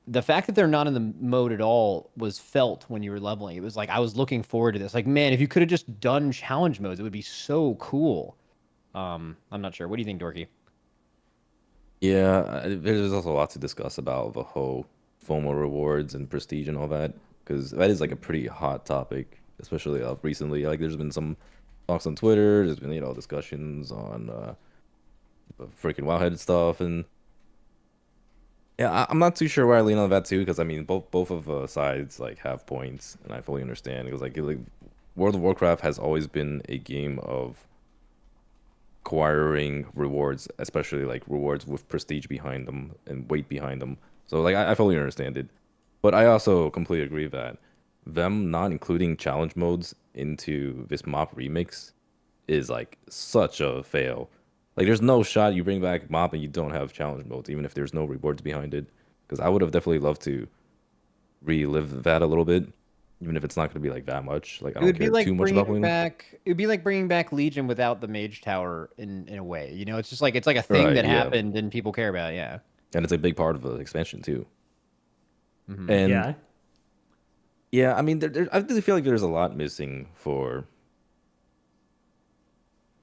the fact that they're not in the mode at all was felt when you were leveling. It was like, I was looking forward to this. Like, man, if you could have just done challenge modes, it would be so cool. I'm not sure. What do you think, Dorky? Yeah, there's also a lot to discuss about the whole FOMO rewards and prestige and all that, because that is like a pretty hot topic, especially recently. Like, there's been some talks on Twitter. There's been discussions on freaking Wowhead stuff, and yeah, I'm not too sure where I lean on that too, because I mean both of sides like have points, and I fully understand. Because like World of Warcraft has always been a game of acquiring rewards, especially like rewards with prestige behind them and weight behind them. So like I fully understand it, but I also completely agree that them not including challenge modes into this MoP remix is like such a fail. Like, there's no shot you bring back MoP and you don't have challenge modes, even if there's no rewards behind it. Because I would have definitely loved to relive that a little bit, even if it's not going to be like that much. Like, I don't care too much about playing. It would be like bringing back Legion without the Mage Tower in a way. It's just like, it's like a thing Right, that yeah. happened and people care about. Yeah. And it's a big part of the expansion too. Mhm. And yeah, I mean, I really feel like there's a lot missing for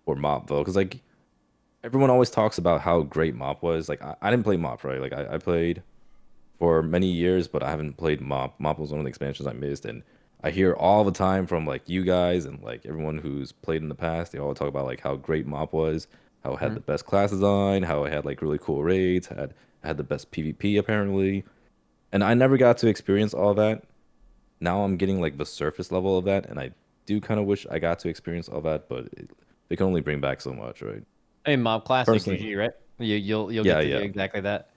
MoP though, because like everyone always talks about how great MoP was. Like I didn't play MoP, right? Like I played for many years, but I haven't played MoP. MoP was one of the expansions I missed, and I hear all the time from like you guys and like everyone who's played in the past. They all talk about like how great MoP was, how it had the best class design, how it had like really cool raids, had the best PvP apparently, and I never got to experience all that. Now I'm getting like the surface level of that, and I do kind of wish I got to experience all that, but they can only bring back so much, right? Hey, MoP Classic Personally- GG, right? You'll Yeah, get to yeah. do exactly that.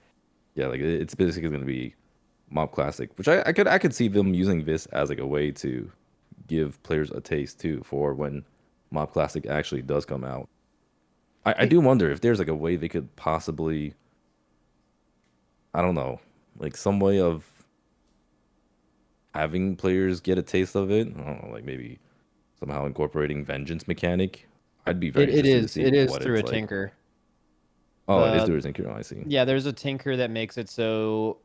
Yeah, like it's basically going to be MoP Classic, which I could see them using this as like a way to give players a taste too for when MoP Classic actually does come out. I do wonder if there's like a way they could possibly, I don't know, like some way of having players get a taste of it. I don't know, like maybe somehow incorporating vengeance mechanic. I'd be very interested to see It is what through a it's like. tinker. Oh, it is through a tinker. Oh, I see. Yeah, there's a tinker that makes it so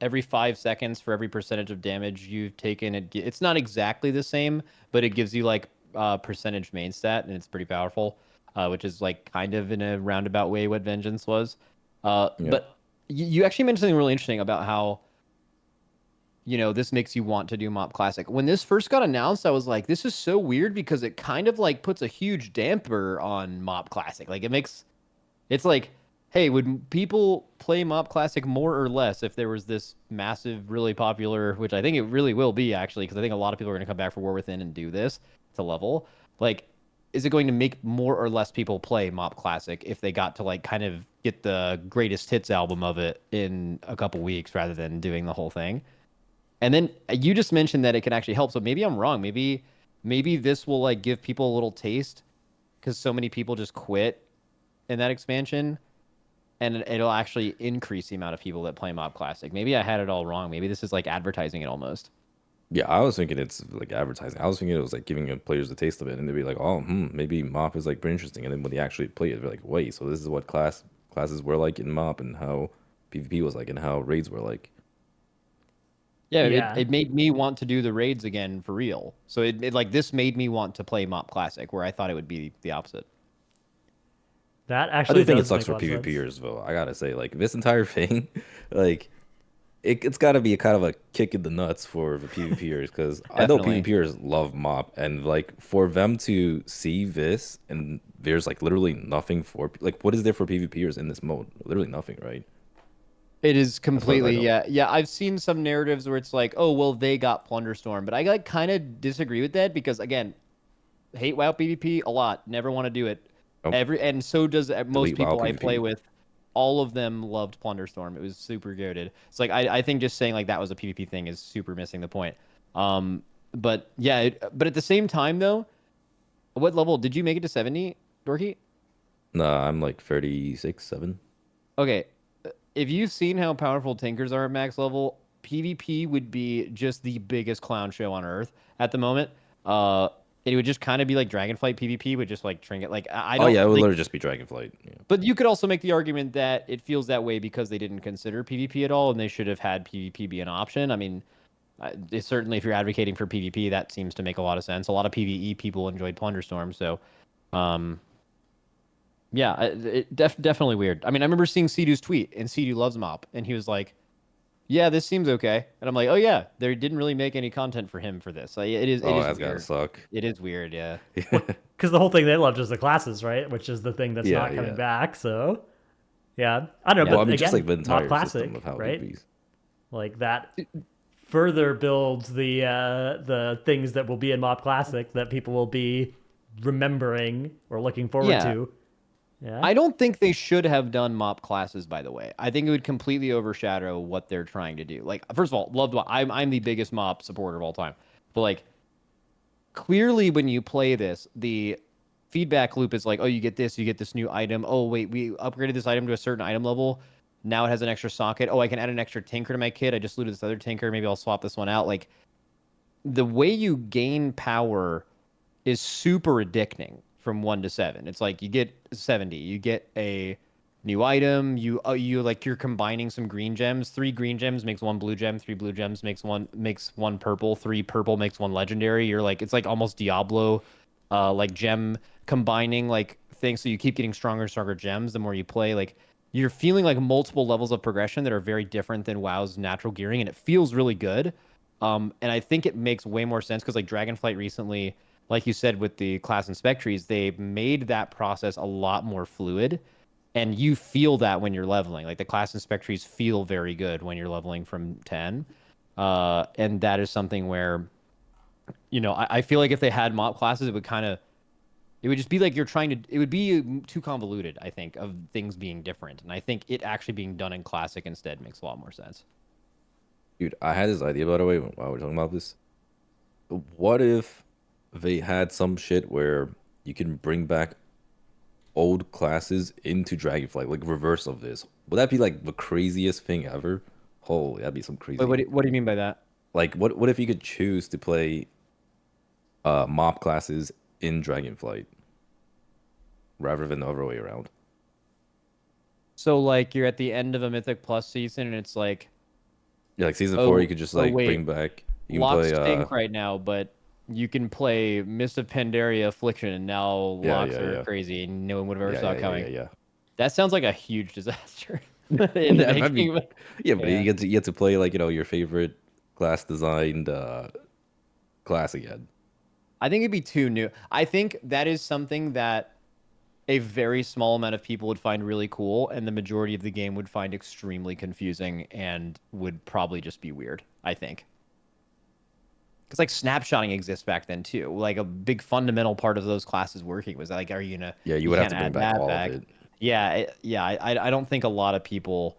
every 5 seconds for every percentage of damage you've taken, it's not exactly the same, but it gives you like percentage main stat, and it's pretty powerful, which is like kind of in a roundabout way what Vengeance was. Yeah. But you actually mentioned something really interesting about how, this makes you want to do MoP Classic. When this first got announced, I was like, this is so weird because it kind of like puts a huge damper on MoP Classic. Like it's like, hey, would people play MoP Classic more or less if there was this massive, really popular, which I think it really will be actually, because I think a lot of people are going to come back for War Within and do this to level. Like, is it going to make more or less people play MoP Classic if they got to like kind of get the greatest hits album of it in a couple weeks rather than doing the whole thing? And then you just mentioned that it can actually help. So maybe I'm wrong. Maybe this will like give people a little taste because so many people just quit in that expansion, and it'll actually increase the amount of people that play MoP Classic. Maybe I had it all wrong. Maybe this is like advertising it almost. Yeah, I was thinking it's like advertising. I was thinking it was like giving players a taste of it, and they'd be like, "Oh, maybe MoP is like pretty interesting." And then when they actually play it, they're like, "Wait, so this is what classes were like in MoP, and how PvP was like, and how raids were like." Yeah, Yeah. it made me want to do the raids again for real. So it like this made me want to play MoP Classic, where I thought it would be the opposite. That I actually do think it does sucks make for a lot of sense. PvPers, though. I gotta say, like this entire thing, like it's got to be a kind of a kick in the nuts for the PvPers because I know Definitely. PvPers love MoP, and like for them to see this and there's like literally nothing for like what is there for PvPers in this mode? Literally nothing, right? It is As far as I completely, know. yeah. Yeah, I've seen some narratives where it's like, oh, well, they got Plunderstorm. But I like kind of disagree with that because again, hate WoW PvP a lot. Never want to do it. Oh, And so does most delete WoW people I play PvP. with. All of them loved Plunderstorm. It was super goated. It's like I think just saying like that was a PvP thing is super missing the point. But yeah, but at the same time though, what level did you make it to 70, Dorky? Nah, I'm like 36, 7. Okay, if you've seen how powerful Tinkers are at max level, PvP would be just the biggest clown show on earth at the moment. Uh, it would just kind of be like Dragonflight PvP with just like Trinket. Like I Oh don't yeah, it would like, literally just be Dragonflight. Yeah. but you could also make the argument that it feels that way because they didn't consider PvP at all, and they should have had PvP be an option. I mean, it's certainly if you're advocating for PvP, that seems to make a lot of sense. A lot of PvE people enjoyed Plunderstorm, so um, yeah, definitely weird. I mean, I remember seeing Cedu's tweet, and Cedu loves MoP, and he was like, "Yeah, this seems okay." And I'm like, "Oh yeah, they didn't really make any content for him for this. Like, it Oh, is that's gotta weird. suck. It is weird, yeah." Because the whole thing they loved was the classes, right? Which is the thing that's Yeah, not coming yeah. back. So, yeah, I don't know. Yeah. Well, I But mean, just like again, the MoP entire system Classic, of how it right? be. Like that further builds the things that will be in MoP Classic that people will be remembering or looking forward Yeah. to. Yeah. I don't think they should have done MoP classes, by the way. I think it would completely overshadow what they're trying to do. Like, first of all, loved I'm the biggest MoP supporter of all time. But like clearly when you play this, the feedback loop is like, oh, you get this new item. Oh, wait, we upgraded this item to a certain item level. Now it has an extra socket. Oh, I can add an extra tinker to my kit. I just looted this other tinker. Maybe I'll swap this one out. Like the way you gain power is super addicting from 1 to 7. It's like you get 70, you get a new item, you like you're combining some green gems. 3 green gems makes 1 blue gem, 3 blue gems makes one purple, 3 purple makes 1 legendary. You're like it's like almost Diablo like gem combining like things, so you keep getting stronger and stronger gems the more you play. Like you're feeling like multiple levels of progression that are very different than WoW's natural gearing, and it feels really good. And I think it makes way more sense because like Dragonflight recently, like you said with the class inspectories, they made that process a lot more fluid. And you feel that when you're leveling. Like the class inspectories feel very good when you're leveling from 10. And that is something where, I feel like if they had MoP classes, it would just be like it would be too convoluted, I think, of things being different. And I think it actually being done in Classic instead makes a lot more sense. Dude, I had this idea by the way while we're talking about this. What if they had some shit where you can bring back old classes into Dragonflight, like reverse of this? Would that be like the craziest thing ever? Holy, that'd be some Wait, crazy. what do you mean by that? Like, what if you could choose to play MoP classes in Dragonflight rather than the other way around? So like you're at the end of a Mythic Plus season and it's like, Yeah, like season 4, you oh, could just oh like wait, bring back. You can lock play. stink right now, but you can play Mist of Pandaria Affliction, and now locks are crazy, and no one would have ever saw it coming. Yeah. That sounds like a huge disaster in the Yeah, making. but you get to play like your favorite class designed class again. I think it'd be too new. I think that is something that a very small amount of people would find really cool, and the majority of the game would find extremely confusing and would probably just be weird, I think. Because like snapshotting exists back then too. Like a big fundamental part of those classes working was like, are you gonna? Yeah, you would have to can't bring add back that all back. of it. Yeah, I don't think a lot of people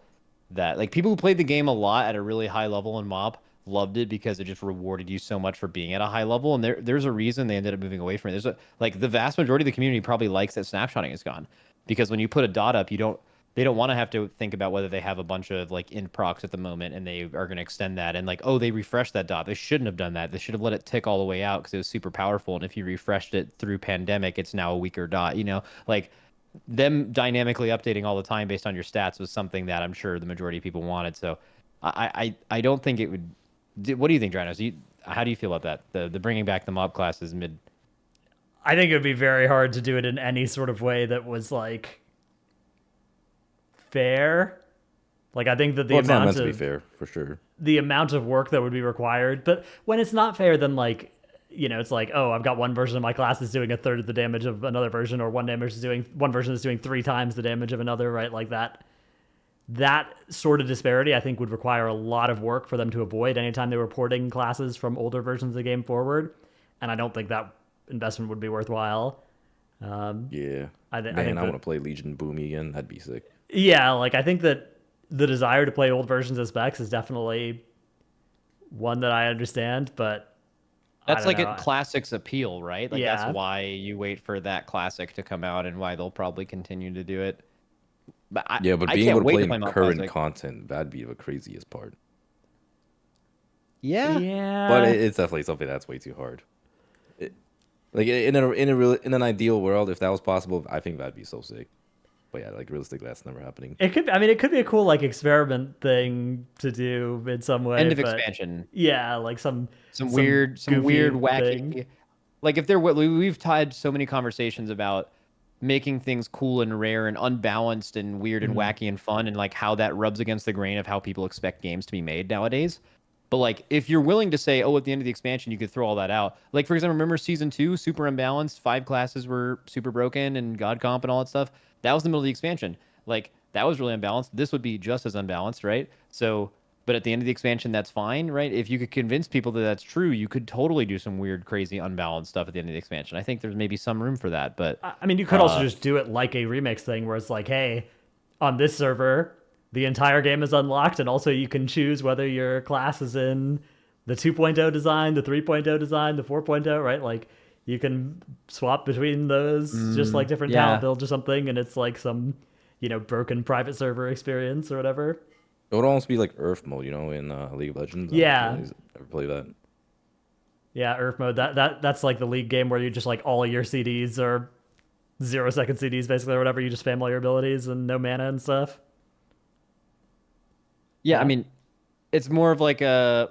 that like people who played the game a lot at a really high level in MoP loved it because it just rewarded you so much for being at a high level, and there's a reason they ended up moving away from it. Like the vast majority of the community probably likes that snapshotting is gone, because when you put a dot up, they don't want to have to think about whether they have a bunch of like int procs at the moment and they are going to extend that, and like, oh, they refreshed that dot. They shouldn't have done that. They should have let it tick all the way out because it was super powerful, and if you refreshed it through pandemic, it's now a weaker dot. Like them dynamically updating all the time based on your stats was something that I'm sure the majority of people wanted. So I don't think it would. What do you think, Dratnos? How do you feel about that? The bringing back the MoP classes mid. I think it would be very hard to do it in any sort of way that was like fair. Like I think that it's not meant to be fair for sure. The amount of work that would be required, but when it's not fair, then like it's like, oh, I've got one version of my class is doing a third of the damage of another version, or one version is doing 3 times the damage of another, right? Like that sort of disparity, I think, would require a lot of work for them to avoid anytime they were porting classes from older versions of the game forward, and I don't think that investment would be worthwhile. Yeah, I think I want to play Legion Boomy again. That'd be sick. Yeah, like I think that the desire to play old versions of specs is definitely one that I understand, but that's like a classic's appeal, right? Like yeah. That's why you wait for that classic to come out and why they'll probably continue to do it. But being able to play in current content, that'd be the craziest part. Yeah. But it's definitely something that's way too hard. Like in an ideal world, if that was possible, I think that'd be so sick. But yeah, like realistically, that's never happening. It could be a cool like experiment thing to do in some way. End of expansion. Yeah, like some weird wacky thing. Like if we've tied so many conversations about making things cool and rare and unbalanced and weird and wacky and fun, and like how that rubs against the grain of how people expect games to be made nowadays. But like if you're willing to say, oh, at the end of the expansion you could throw all that out. Like for example, remember season 2, super unbalanced, 5 classes were super broken and god comp and all that stuff. That was the middle of the expansion. Like that was really unbalanced. This would be just as unbalanced, right? So, but at the end of the expansion, that's fine, right? If you could convince people that that's true, you could totally do some weird, crazy, unbalanced stuff at the end of the expansion. I think there's maybe some room for that, but I mean, you could also just do it like a remix thing, where it's like, hey, on this server, the entire game is unlocked, and also you can choose whether your class is in the 2.0 design, the 3.0 design, the 4.0, right? Like you can swap between those, just like different talent builds or something, and it's like some, broken private server experience or whatever. It would almost be like Earth mode, in League of Legends. Yeah. Ever play that? Yeah, Earth mode. That's like the League game where you just like all of your CDs are 0-second CDs basically or whatever. You just spam all your abilities and no mana and stuff. Yeah, I mean, it's more of like a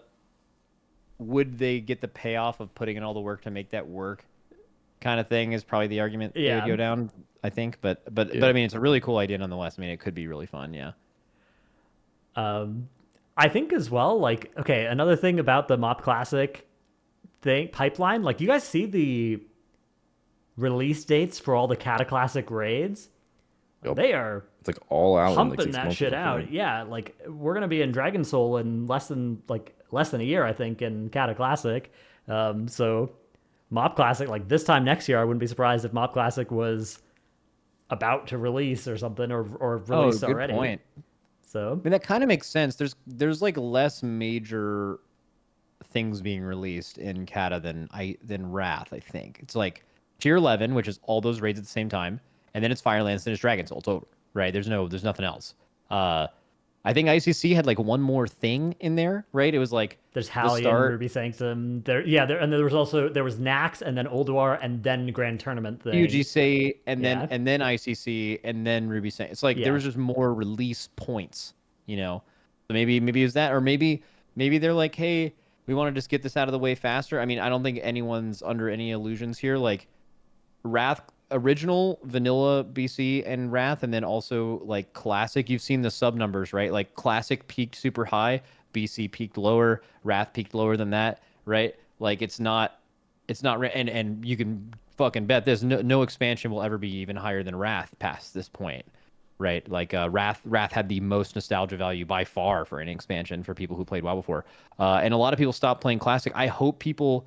would they get the payoff of putting in all the work to make that work kind of thing is probably the argument they would go down, I think. But I mean, it's a really cool idea nonetheless. I mean, it could be really fun, yeah. I think as well, like, okay, another thing about the MoP Classic pipeline, like, you guys see the release dates for all the Cata Classic raids? Yep. They are it's like all out pumping that shit out. Yeah, like we're gonna be in Dragon Soul in less than a year, I think, in Cata Classic. So MoP Classic, like this time next year, I wouldn't be surprised if MoP Classic was about to release or something, or released already. Good point. So I mean, that kind of makes sense. There's like less major things being released in Cata than Wrath. I think it's like Tier 11, which is all those raids at the same time, and then it's Firelands, then it's Dragon Soul. It's over, right? There's nothing else. I think ICC had like one more thing in there, right? It was like there's Hallion, Ruby Sanctum. There and there was Nax, and then Ulduar, and then Grand Tournament thing. UGC, and then ICC, and then Ruby Sanctum. It's like there was just more release points, So maybe it was that, or maybe they're like, hey, we want to just get this out of the way faster. I mean, I don't think anyone's under any illusions here. Like Wrath original, vanilla BC and Wrath, and then also like classic. You've seen the sub numbers, right? Like classic peaked super high, BC peaked lower, Wrath peaked lower than that, right? Like and you can fucking bet this no expansion will ever be even higher than Wrath past this point, right? Like Wrath had the most nostalgia value by far for any expansion for people who played WoW before, and a lot of people stopped playing classic. I hope people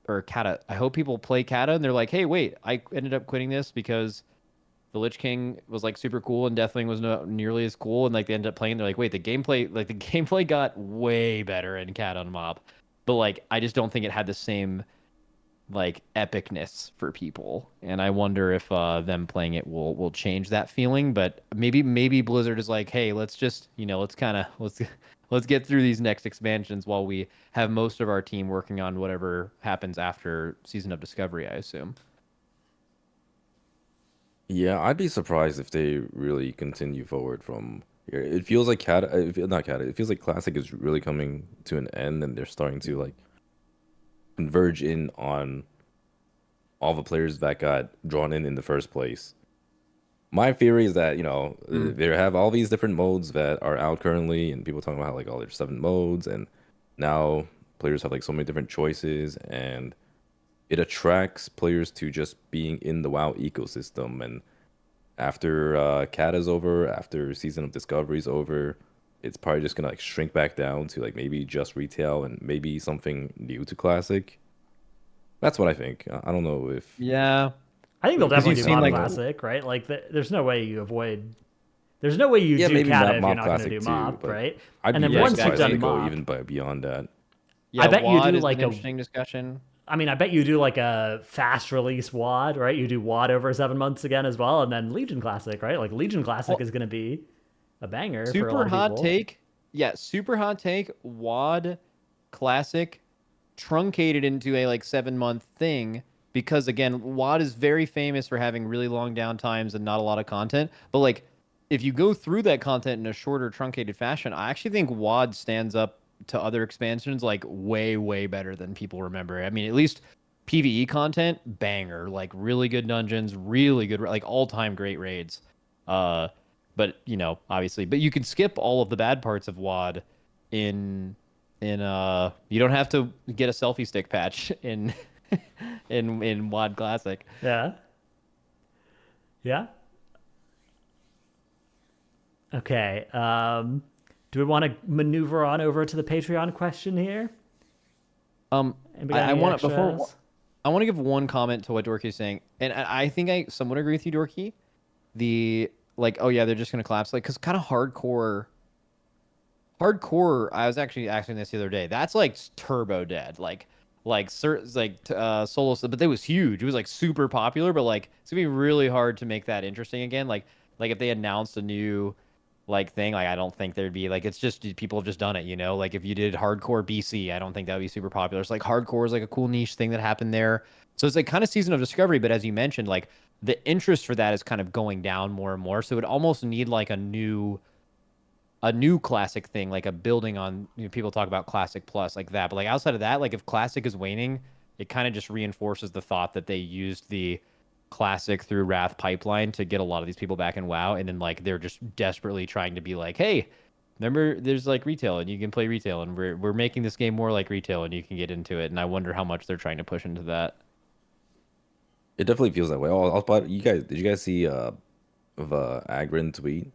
or Cata. I hope people play Cata and they're like, hey, wait, I ended up quitting this because the Lich King was like super cool and Deathwing was not nearly as cool, and like they ended up playing. They're like, wait, the gameplay got way better in Cata on MoP, but like I just don't think it had the same like epicness for people, and I wonder if them playing it will change that feeling. But maybe Blizzard is like, hey, let's just let's get through these next expansions while we have most of our team working on whatever happens after Season of Discovery, I assume. Yeah, I'd be surprised if they really continue forward from here. It feels like not Cata. It feels like Classic is really coming to an end, and they're starting to like converge in on all the players that got drawn in the first place. My theory is that, they have all these different modes that are out currently, and people talking about like all there's 7 modes, and now players have like so many different choices, and it attracts players to just being in the WoW ecosystem. And after Cata's over, after Season of Discovery's over, it's probably just gonna like shrink back down to like maybe just retail and maybe something new to Classic. That's what I think. I don't know if Yeah, I think they'll because definitely you've do seen MoP like Classic, right? Like, there's no way you avoid. There's no way you yeah, do maybe Cata if MoP you're not going to Classic do too, MoP, but right? I'd And be then very once you've surprised if done they go MoP, even beyond that. yeah, bet you WAD do is like an a. interesting discussion. I mean, I bet you do like a fast release WAD, right? You do WAD over 7 months again as well, and then Legion Classic, right? Like Legion Classic Well, is going to be a banger for a super lot of hot people. take. Yeah, super hot take. WAD Classic truncated into a like 7 month thing because again, WAD is very famous for having really long downtimes and not a lot of content. But like, if you go through that content in a shorter, truncated fashion, I actually think WAD stands up to other expansions like way better than people remember. I mean, at least PVE content banger, like really good dungeons, really good like all-time great raids. Uh, but obviously, but you can skip all of the bad parts of WAD in you don't have to get a selfie stick patch in in WAD Classic. Yeah. Yeah. Okay. Do we want to maneuver on over to the Patreon question here? Anybody got I any want to extras? I want to give one comment to what Dorki is saying, and I think I somewhat agree with you, Dorki. The like, oh yeah, they're just gonna collapse, like, because kind of hardcore. I was actually asking this the other day. That's like turbo dead, solo stuff, but that was huge. It was like super popular, but like it's gonna be really hard to make that interesting again. Like if they announced a new like thing, like I don't think there'd be like it's just people have just done it, Like if you did hardcore BC, I don't think that would be super popular. It's like hardcore is like a cool niche thing that happened there. So it's like kind of Season of Discovery, but as you mentioned, like the interest for that is kind of going down more and more. So it almost need like a new classic thing, like a building on, people talk about classic plus like that. But like outside of that, like if classic is waning, it kind of just reinforces the thought that they used the classic through Wrath pipeline to get a lot of these people back in WoW. And then like they're just desperately trying to be like, hey, remember there's like retail and you can play retail and we're making this game more like retail and you can get into it. And I wonder how much they're trying to push into that. It definitely feels that way. Oh, did you guys see the Agrin tweet?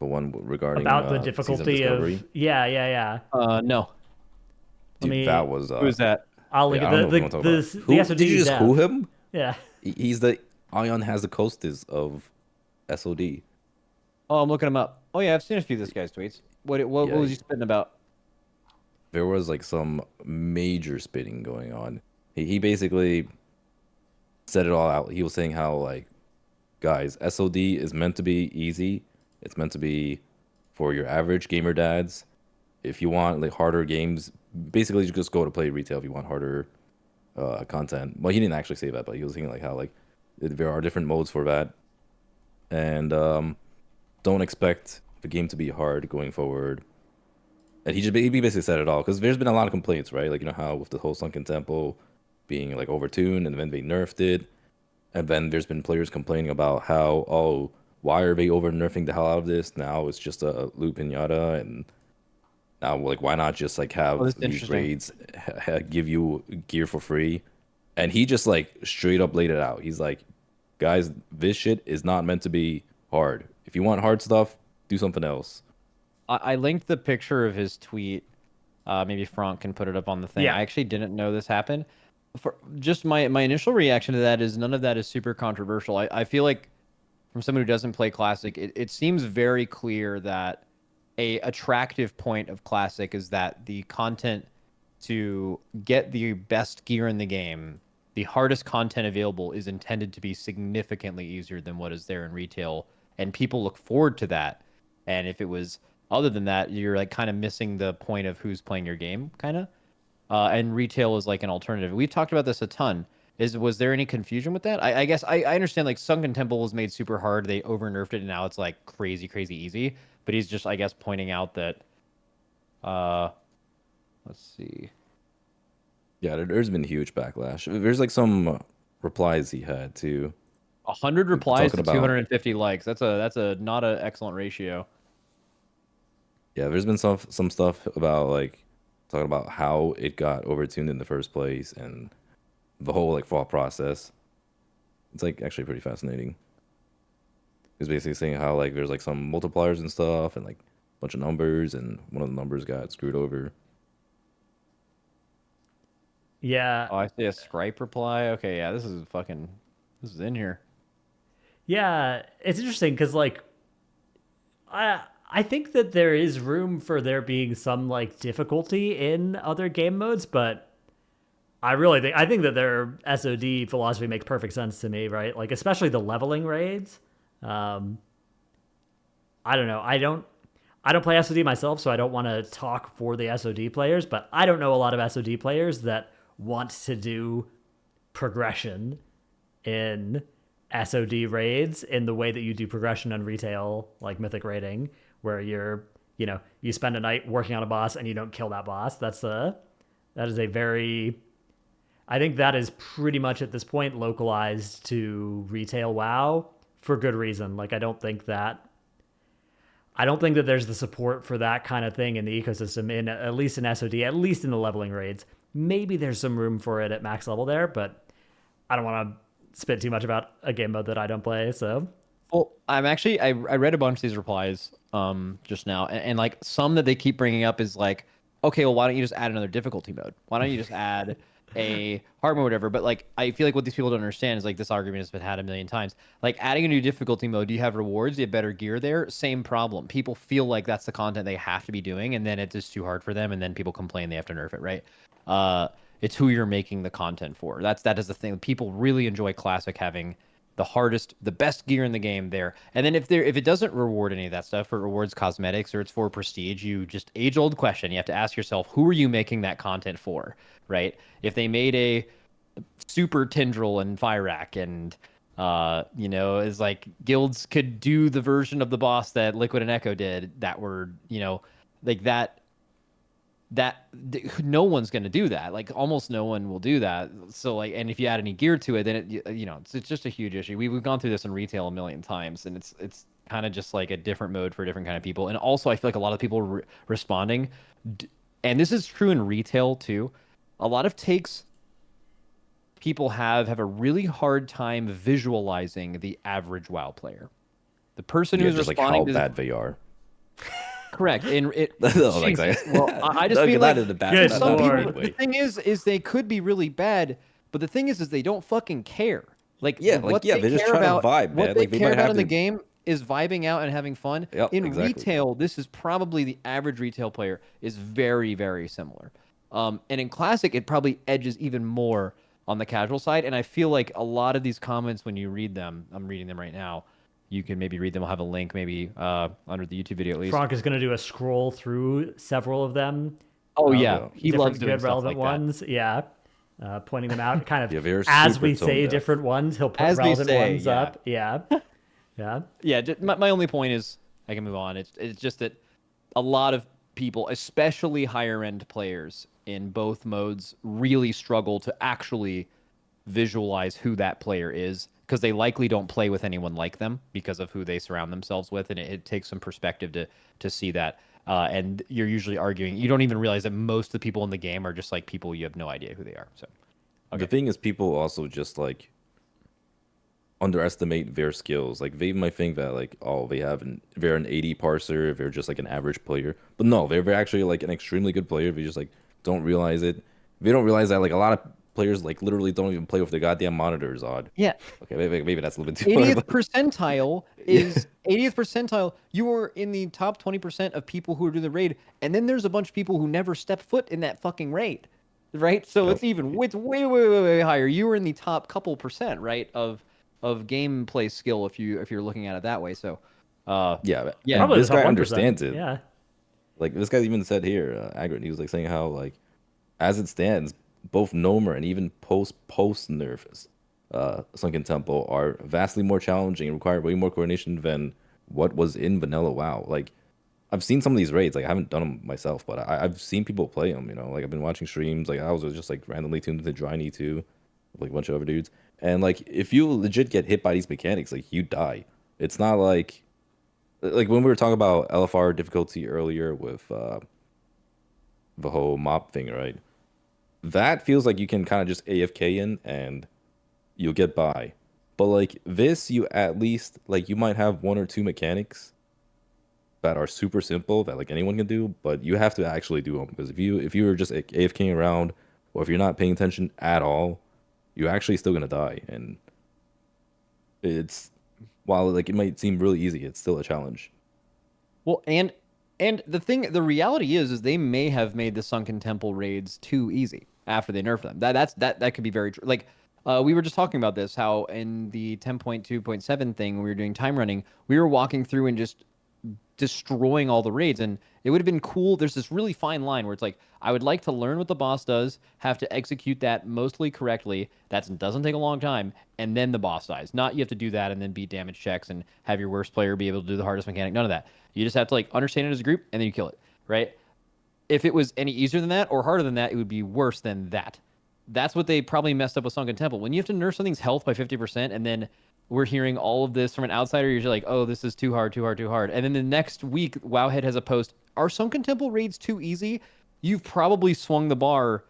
The one regarding About the Season of difficulty Discovery? of yeah. No. Let Dude, me. that was Who's that? I'll link yeah, I it. don't know if you want to talk about it. The Who SOD did you just dev. who him? Yeah. He's the Ion has the costas of SOD. Oh, I'm looking him up. Oh yeah, I've seen a few of this guy's tweets. What Yeah, was he spitting about? there was like some major spitting going on. He basically said it all out. He was saying how like, guys, SOD is meant to be easy. It's meant to be for your average gamer dads. If you want like harder games, basically you just go to play retail if you want harder content. Well, he didn't actually say that, but he was saying like how like there are different modes for that, and don't expect the game to be hard going forward. And he basically said it all because there's been a lot of complaints, right? Like you know how with the whole Sunken Temple being like overtuned and then they nerfed it, and then there's been players complaining about how why are they over nerfing the hell out of this? Now it's just a loot pinata, and now like why not just like Oh, have that's these interesting. raids give you gear for free? And he just like straight up laid it out. He's like, guys, this shit is not meant to be hard. If you want hard stuff, do something else. I linked the picture of his tweet. Maybe Frank can put it up on the thing. Yeah. I actually didn't know this happened. For just my initial reaction to that is none of that is super controversial. I feel like from someone who doesn't play Classic, it seems very clear that a attractive point of Classic is that the content to get the best gear in the game, the hardest content available is intended to be significantly easier than what is there in retail, and people look forward to that. And if it was other than that, you're like kind of missing the point of who's playing your game, kind of. And retail is like an alternative. We've talked about this a ton. Was there any confusion with that? I guess I understand like Sunken Temple was made super hard. They over nerfed it, and now it's like crazy, crazy easy. But he's just, I guess, pointing out that. Let's see. Yeah, there's been huge backlash. There's like some replies he had too. 100 replies to Talking about 250 likes. That's a not an excellent ratio. yeah, there's been some stuff about like talking about how it got overtuned in the first place and the whole like thought process. It's like actually pretty fascinating. He's basically saying how like there's like some multipliers and stuff and like a bunch of numbers and one of the numbers got screwed over. Yeah. Oh, I see a Scripe reply. Okay, yeah, this is in here. Yeah, it's interesting because like I think that there is room for there being some like difficulty in other game modes, but I think that their SOD philosophy makes perfect sense to me, right? Like especially the leveling raids. Um, I don't know. I don't play SOD myself, so I don't want to talk for the SOD players, but I don't know a lot of SOD players that want to do progression in SOD raids in the way that you do progression on retail, like Mythic raiding, where you spend a night working on a boss and you don't kill that boss. That is a very, I think that is pretty much at this point localized to retail WoW for good reason. Like I don't think that there's the support for that kind of thing in the ecosystem in at least in SOD, at least in the leveling raids. Maybe there's some room for it at max level there, but I don't want to spit too much about a game mode that I don't play. So, Well, I read a bunch of these replies just now, and like some that they keep bringing up is like, okay, well, why don't you just add another difficulty mode? Why don't you just add a hard mode, or whatever? But like, I feel like what these people don't understand is like this argument has been had a million times. Like adding a new difficulty mode, do you have rewards? Do you have better gear there? Same problem. People feel like that's the content they have to be doing, and then it's just too hard for them, and then people complain they have to nerf it, right? It's who you're making the content for. That is the thing. People really enjoy Classic having the best gear in the game there. And then if it doesn't reward any of that stuff, or it rewards cosmetics or it's for prestige, you just age old question. You have to ask yourself, who are you making that content for, right? If they made a super tendril and Fyrak and is like guilds could do the version of the boss that Liquid and Echo did that were, like that no one's going to do that. Like almost no one will do that. So like, and if you add any gear to it, then it's just a huge issue. We've gone through this in retail a million times, and it's kind of just like a different mode for different kind of people. And also I feel like a lot of people responding, and this is true in retail too. A lot of takes people have a really hard time visualizing the average WoW player. The person Yeah, who's just like responding how to bad they are. correct. And it No, like, Jesus. Well, I just no, mean not like in a bad, Good not some in a Lord. people. bad The way. thing is they could be really bad, but the thing is they don't fucking care. Like Yeah, like, what yeah, they they're just care trying to about, vibe, what man. they Like, they care might about have in the to. game is vibing out and having fun. Yep, In exactly. retail, this is probably the average retail player is very, very similar. And in Classic, it probably edges even more on the casual side. And I feel like a lot of these comments, when you read them, I'm reading them right now. You can maybe read them. I'll have a link maybe under the YouTube video at least. Frank is going to do a scroll through several of them. Oh of yeah, he different loves doing good stuff relevant like that. ones. Yeah. Pointing them out, kind of Yeah, they're as super we tone say deaf. different ones, he'll put As we relevant say, ones yeah. up. Yeah. Yeah. Yeah, my only point is I can move on. It's just that a lot of people, especially higher end players in both modes, really struggle to actually visualize who that player is because they likely don't play with anyone like them because of who they surround themselves with, and it takes some perspective to see that. And you're usually arguing. You don't even realize that most of the people in the game are just like people you have no idea who they are. So The thing is, people also just like underestimate their skills. Like they might think that like, oh, they're an 80 parser, they're just like an average player. But no, they're actually like an extremely good player. They just like don't realize it. They don't realize that like a lot of players like literally don't even play with their goddamn monitors on. yeah, Okay, maybe that's a little bit too 80th hard. percentile is 80th percentile. You are in the top 20% of people who do the raid, and then there's a bunch of people who never step foot in that fucking raid, right? So it's way higher. You were in the top couple percent, right, of gameplay skill if you're looking at it that way. So, Yeah, yeah, and Probably this the top guy 1%. understands it. Yeah. Like this guy even said here, Agrit, he was like saying how like as it stands, both Nomer and even post nerf Sunken Temple are vastly more challenging and require way more coordination than what was in vanilla WoW. Like I've seen some of these raids, like I haven't done them myself, but I've seen people play them. You know, like I've been watching streams. Like I was just like randomly tuned into Dryny too, like a bunch of other dudes. And like if you legit get hit by these mechanics, like you die. It's not like when we were talking about LFR difficulty earlier with the whole MoP thing, right? That feels like you can kind of just AFK in and you'll get by. But like this, you at least like you might have one or two mechanics that are super simple that like anyone can do, but you have to actually do them because if you were just like, AFKing around or if you're not paying attention at all, you're actually still gonna die. And it's while like it might seem really easy, it's still a challenge. well, and the reality is they may have made the Sunken Temple raids too easy after they nerfed them. That could be very true. Like we were just talking about this, how in the 10.2.7 thing when we were doing time running, we were walking through and just destroying all the raids, and it would have been cool. There's this really fine line where it's like I would like to learn what the boss does, have to execute that mostly correctly. That doesn't take a long time, and then the boss dies. Not you have to do that and then beat damage checks and have your worst player be able to do the hardest mechanic. None of that. You just have to like understand it as a group and then you kill it, right? If it was any easier than that or harder than that, it would be worse than that. That's what they probably messed up with Sunken Temple. When you have to nerf something's health by 50% and then we're hearing all of this from an outsider, you're like, oh, this is too hard, too hard, too hard. And then the next week, Wowhead has a post, are Sunken Temple raids too easy? You've probably swung the bar.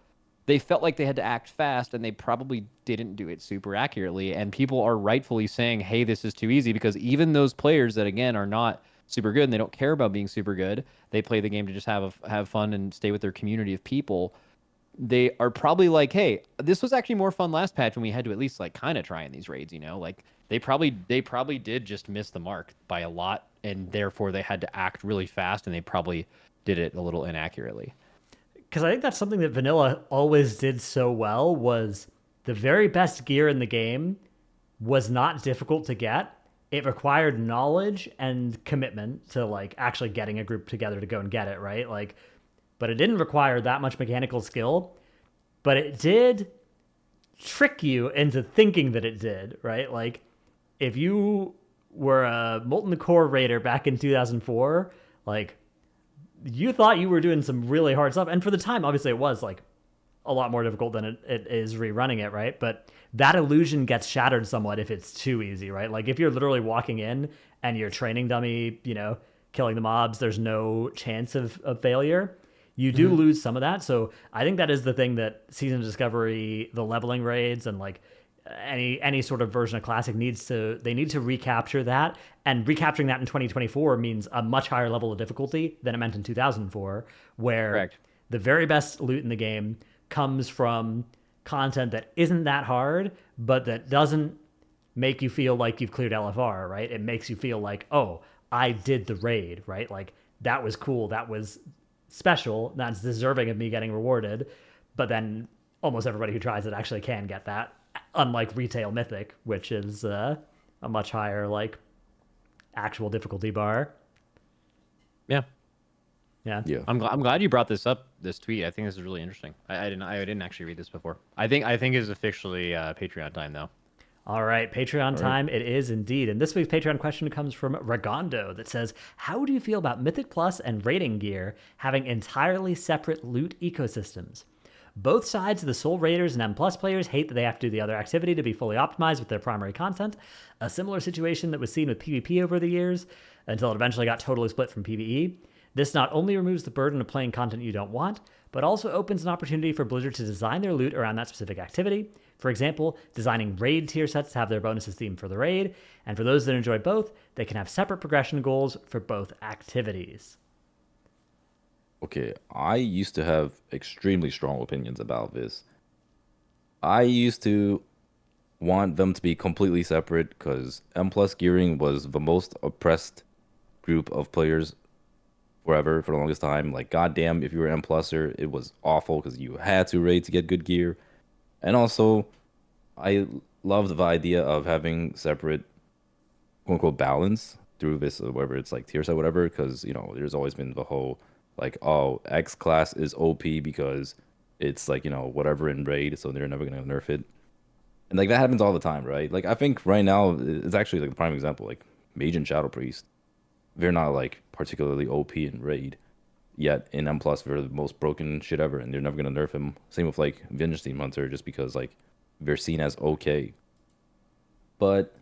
They felt like they had to act fast, and they probably didn't do it super accurately. And people are rightfully saying, hey, this is too easy, because even those players that, again, are not super good and they don't care about being super good, they play the game to just have fun and stay with their community of people. They are probably like, hey, this was actually more fun last patch when we had to at least like kind of try in these raids, you know? Like they probably did just miss the mark by a lot, and therefore they had to act really fast, and they probably did it a little inaccurately. Because I think that's something that Vanilla always did so well, was the very best gear in the game was not difficult to get. It required knowledge and commitment to like actually getting a group together to go and get it, right? Like, but it didn't require that much mechanical skill, but it did trick you into thinking that it did, right? Like if you were a Molten Core raider back in 2004, like you thought you were doing some really hard stuff. And for the time, obviously it was like a lot more difficult than it is rerunning it, right? But that illusion gets shattered somewhat if it's too easy, right? Like if you're literally walking in and you're training dummy, you know, killing the mobs, there's no chance of failure. You do lose some of that. So I think that is the thing that Season of Discovery, the leveling raids, and like any sort of version of Classic need to recapture that. And recapturing that in 2024 means a much higher level of difficulty than it meant in 2004, where Correct. the very best loot in the game comes from content that isn't that hard, but that doesn't make you feel like you've cleared LFR, right? It makes you feel like, oh, I did the raid, right? Like that was cool. That was special. That's deserving of me getting rewarded. But then almost everybody who tries it actually can get that, unlike retail Mythic, which is a much higher like actual difficulty bar. Yeah. Yeah. I'm glad you brought this up, this tweet. I think this is really interesting. I didn't actually read this before. I think it's officially Patreon time though. All right, Patreon time it is indeed. And this week's Patreon question comes from Ragondo that says, how do you feel about Mythic Plus and raiding gear having entirely separate loot ecosystems? Both sides of the Soul Raiders and M Plus players hate that they have to do the other activity to be fully optimized with their primary content. A similar situation that was seen with PvP over the years until it eventually got totally split from PvE. This not only removes the burden of playing content you don't want, but also opens an opportunity for Blizzard to design their loot around that specific activity. For example, designing raid tier sets to have their bonuses themed for the raid, and for those that enjoy both, they can have separate progression goals for both activities. Okay, I used to have extremely strong opinions about this. I used to want them to be completely separate because M plus gearing was the most oppressed group of players forever for the longest time. Like, goddamn, if you were an M pluser, it was awful because you had to raid to get good gear. And also, I loved the idea of having separate quote unquote balance through this, whether it's like tiers or whatever, because there's always been the whole like, oh, X class is OP because it's like, whatever in raid, so they're never gonna nerf it. And like that happens all the time, right? Like I think right now it's actually like the prime example, like Mage and Shadow Priest. They're not like particularly OP in raid. Yet in M plus they're the most broken shit ever and they're never gonna nerf him. Same with like Vengeance Team Hunter, just because like they're seen as okay. But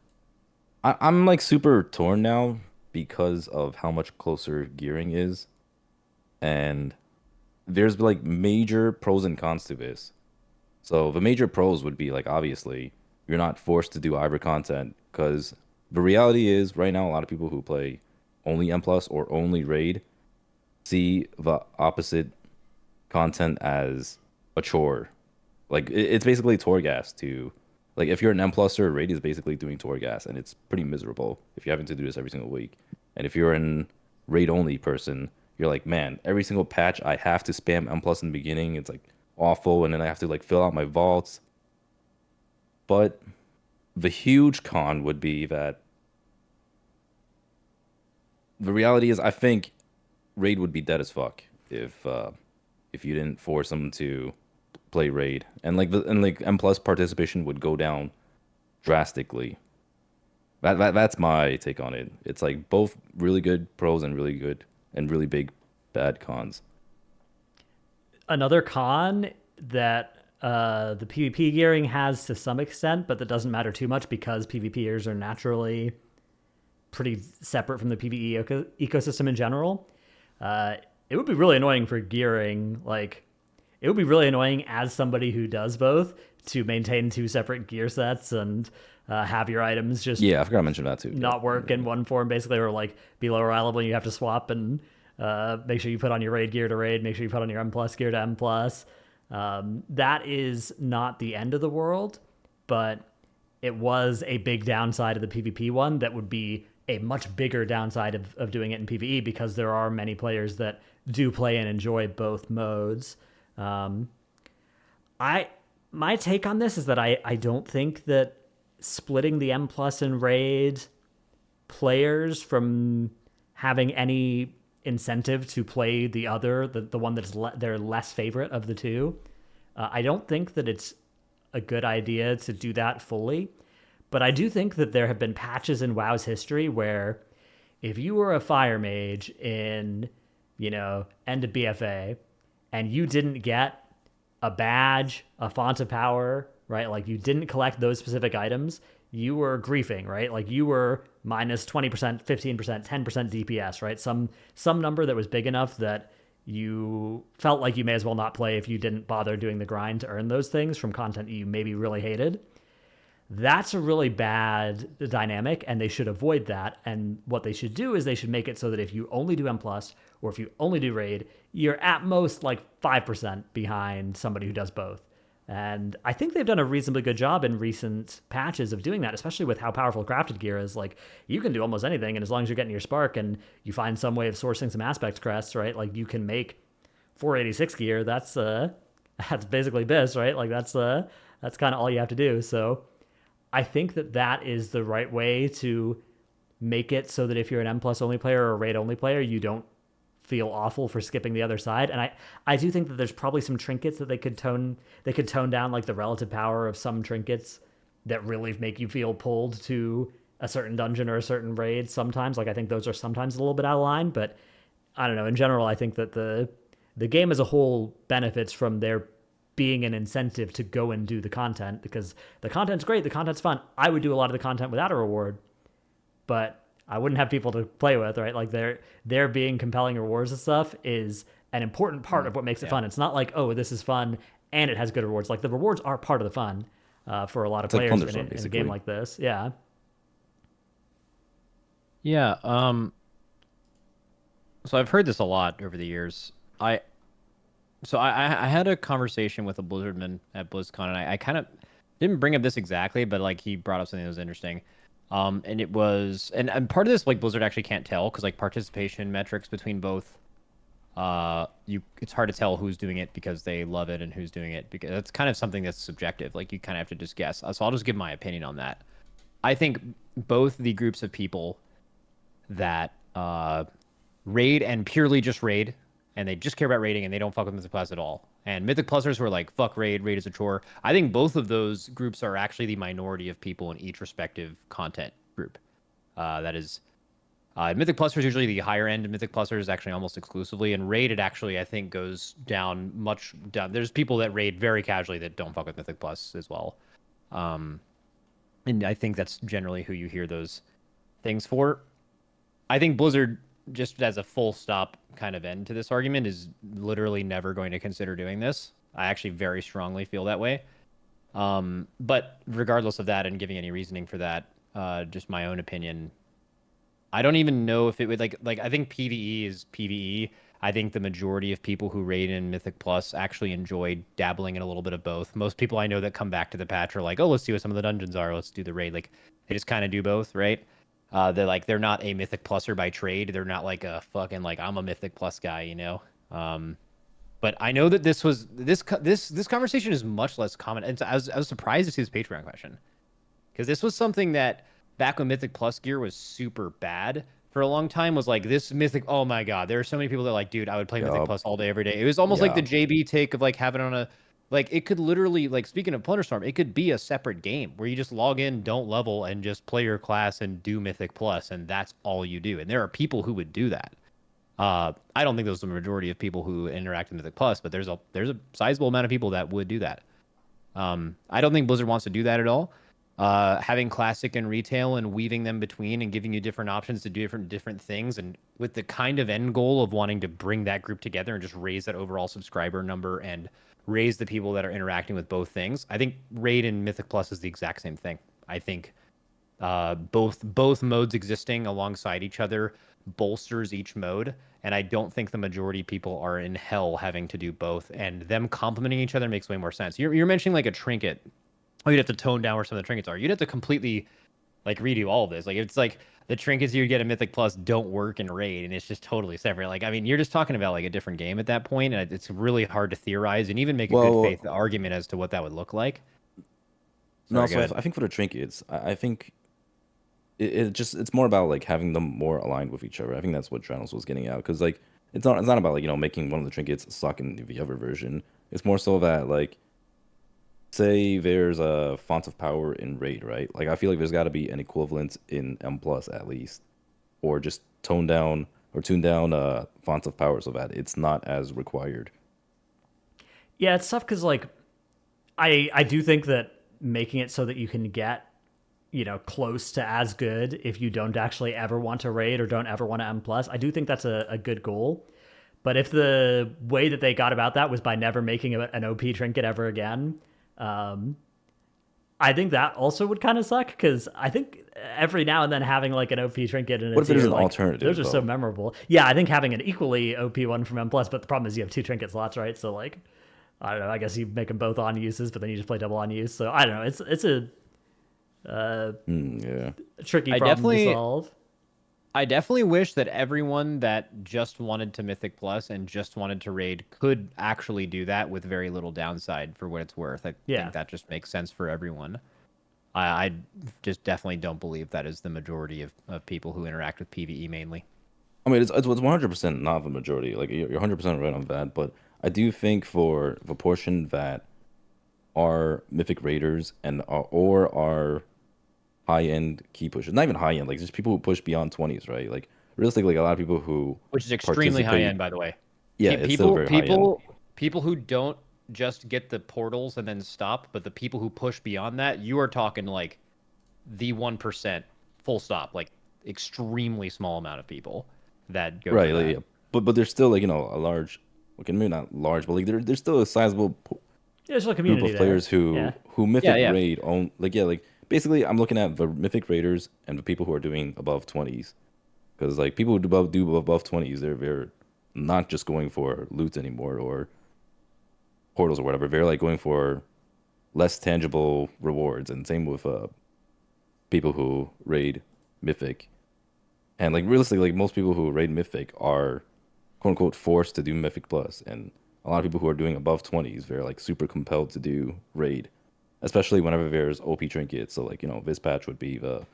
I'm like super torn now because of how much closer gearing is. And there's like major pros and cons to this. So the major pros would be like obviously you're not forced to do either content because the reality is right now a lot of people who play only M plus or only raid see the opposite content as a chore. Like it's basically Torghast to like if you're an M pluser, raid is basically doing Torghast and it's pretty miserable if you're having to do this every single week. And if you're an raid only person, you're like, man, every single patch I have to spam M plus in the beginning. It's like awful, and then I have to like fill out my vaults. But the huge con would be that the reality is I think raid would be dead as fuck if you didn't force them to play raid, and like M plus participation would go down drastically. That's my take on it. It's like both really good pros and really good and really big bad cons. Another con that the PvP gearing has to some extent, but that doesn't matter too much because PvPers are naturally pretty separate from the PvE ecosystem in general. It would be really annoying for gearing. Like, it would be really annoying as somebody who does both to maintain two separate gear sets and have your items just I forgot to mention that too. Not work in one form basically, or like be low reliable and you have to swap and make sure you put on your raid gear to raid, make sure you put on your M plus gear to M plus. That is not the end of the world, but it was a big downside of the PvP one that would be a much bigger downside of doing it in PvE because there are many players that do play and enjoy both modes. My take on this is that I don't think that splitting the M plus and raid players from having any incentive to play the other, the one that's their less favorite of the two. I don't think that it's a good idea to do that fully, but I do think that there have been patches in WoW's history where if you were a fire mage in, end of BFA and you didn't get a badge, a font of power, right? Like you didn't collect those specific items, you were griefing, right? Like you were minus 20%, 15%, 10% DPS, right? Some number that was big enough that you felt like you may as well not play if you didn't bother doing the grind to earn those things from content you maybe really hated. That's a really bad dynamic, and they should avoid that. And what they should do is they should make it so that if you only do M+, or if you only do Raid, you're at most like 5% behind somebody who does both. And I think they've done a reasonably good job in recent patches of doing that, especially with how powerful crafted gear is. Like, you can do almost anything, and as long as you're getting your spark and you find some way of sourcing some aspect crests, right? Like, you can make 486 gear. That's basically BIS, right? Like, that's kind of all you have to do. So I think that is the right way to make it so that if you're an M+ only player or a Raid only player, you don't feel awful for skipping the other side. And I do think that there's probably some trinkets that they could tone down, like the relative power of some trinkets that really make you feel pulled to a certain dungeon or a certain raid sometimes. Like I think those are sometimes a little bit out of line, but I don't know. In general, I think that the game as a whole benefits from there being an incentive to go and do the content, because the content's great, the content's fun. I would do a lot of the content without a reward, but I wouldn't have people to play with, right? Like there being compelling rewards and stuff is an important part of what makes it fun. It's not like, oh, this is fun and it has good rewards. Like the rewards are part of the fun for a lot of It's like players Plunderstorm, in a game like this. Yeah. Yeah. So I've heard this a lot over the years. I had a conversation with a Blizzardman at BlizzCon, and I kind of didn't bring up this exactly, but like he brought up something that was interesting. And it was, and part of this, like Blizzard actually can't tell because like participation metrics between both, it's hard to tell who's doing it because they love it and who's doing it because it's kind of something that's subjective. Like you kind of have to just guess. So I'll just give my opinion on that. I think both the groups of people that raid and purely just raid, and they just care about raiding and they don't fuck with Mythic Plus at all. And Mythic Plusers who are like, fuck raid is a chore. I think both of those groups are actually the minority of people in each respective content group. That is, Mythic Plusers is usually the higher end. Mythic Plusers actually almost exclusively, and raid it actually I think goes down much down. There's people that raid very casually that don't fuck with Mythic Plus as well. And I think that's generally who you hear those things for. I think Blizzard, just as a full stop kind of end to this argument, is literally never going to consider doing this. I actually very strongly feel that way. But regardless of that and giving any reasoning for that, just my own opinion, I don't even know if it would like I think PvE is PvE. I think the majority of people who raid in Mythic Plus actually enjoy dabbling in a little bit of both. Most people I know that come back to the patch are like, oh, let's see what some of the dungeons are. Let's do the raid. Like they just kind of do both, right? They're not a Mythic Pluser by trade. They're not like a fucking like I'm a Mythic Plus guy, you know. But I know that this conversation is much less common, and so I was surprised to see this Patreon question, because this was something that back when Mythic Plus gear was super bad for a long time was like this Mythic. Oh my god, there are so many people that are like, dude, I would play Mythic Plus all day every day. It was almost like the JB take of like having on a. Like, it could literally, like, speaking of Plunderstorm, it could be a separate game where you just log in, don't level, and just play your class and do Mythic Plus, and that's all you do. And there are people who would do that. I don't think those are the majority of people who interact in Mythic Plus, but there's a sizable amount of people that would do that. I don't think Blizzard wants to do that at all. Having Classic and Retail and weaving them between and giving you different options to do different things, and with the kind of end goal of wanting to bring that group together and just raise that overall subscriber number and raise the people that are interacting with both things. I think Raid and Mythic Plus is the exact same thing. I think both modes existing alongside each other bolsters each mode, and I don't think the majority of people are in hell having to do both, and them complementing each other makes way more sense. You're mentioning like a trinket. Oh, you'd have to tone down where some of the trinkets are. You'd have to completely like redo all of this. Like it's like the trinkets you get in Mythic Plus don't work in Raid, and it's just totally separate. Like, I mean, you're just talking about like a different game at that point, and it's really hard to theorize and even make a good faith argument as to what that would look like. I think for the trinkets, I think it's more about like having them more aligned with each other. I think that's what Dratnos was getting at, because like it's not about like making one of the trinkets suck in the other version. It's more so that like, say there's a font of power in Raid, right? Like I feel like there's got to be an equivalent in M plus at least, or just tune down fonts of power so that it's not as required. Yeah, it's tough because like I do think that making it so that you can get close to as good if you don't actually ever want to raid or don't ever want to M plus, I do think that's a good goal. But if the way that they got about that was by never making an OP trinket ever again, I think that also would kind of suck, because I think every now and then having like an OP trinket and what if there's an alternative? Those are so memorable. Yeah, I think having an equally OP one from M plus, but the problem is you have 2 trinket slots, right? So like, I don't know. I guess you make them both on uses, but then you just play double on use. So I don't know. It's a tricky problem to solve. I definitely wish that everyone that just wanted to Mythic Plus and just wanted to raid could actually do that with very little downside for what it's worth. I think that just makes sense for everyone. I just definitely don't believe that is the majority of people who interact with PvE mainly. I mean, it's 100% not the majority. Like you're 100% right on that, but I do think for the portion that are Mythic Raiders and or are high-end key pushers. Not even high-end, like just people who push beyond 20s, right? Like realistically, like, a lot of people who Which is extremely high participate. end, by the way. Yeah, it's still very high-end. People who don't just get the portals and then stop, but the people who push beyond that, you are talking like the 1%, full stop, like extremely small amount of people that go Right, for like, that. yeah. But there's still, like, a large, okay, maybe not large, but like there's still a sizable There's a group community of there. players Yeah. who Mythic Yeah. Raid own, like, yeah, like basically I'm looking at the Mythic Raiders and the people who are doing above 20s, because like people who do above 20s, they're not just going for loot anymore or portals or whatever. They're like going for less tangible rewards, and same with people who raid Mythic. And like realistically, like most people who raid Mythic are quote unquote forced to do Mythic Plus, and a lot of people who are doing above 20s, they're like super compelled to do raid, especially whenever there's OP trinkets. So like, this patch would be the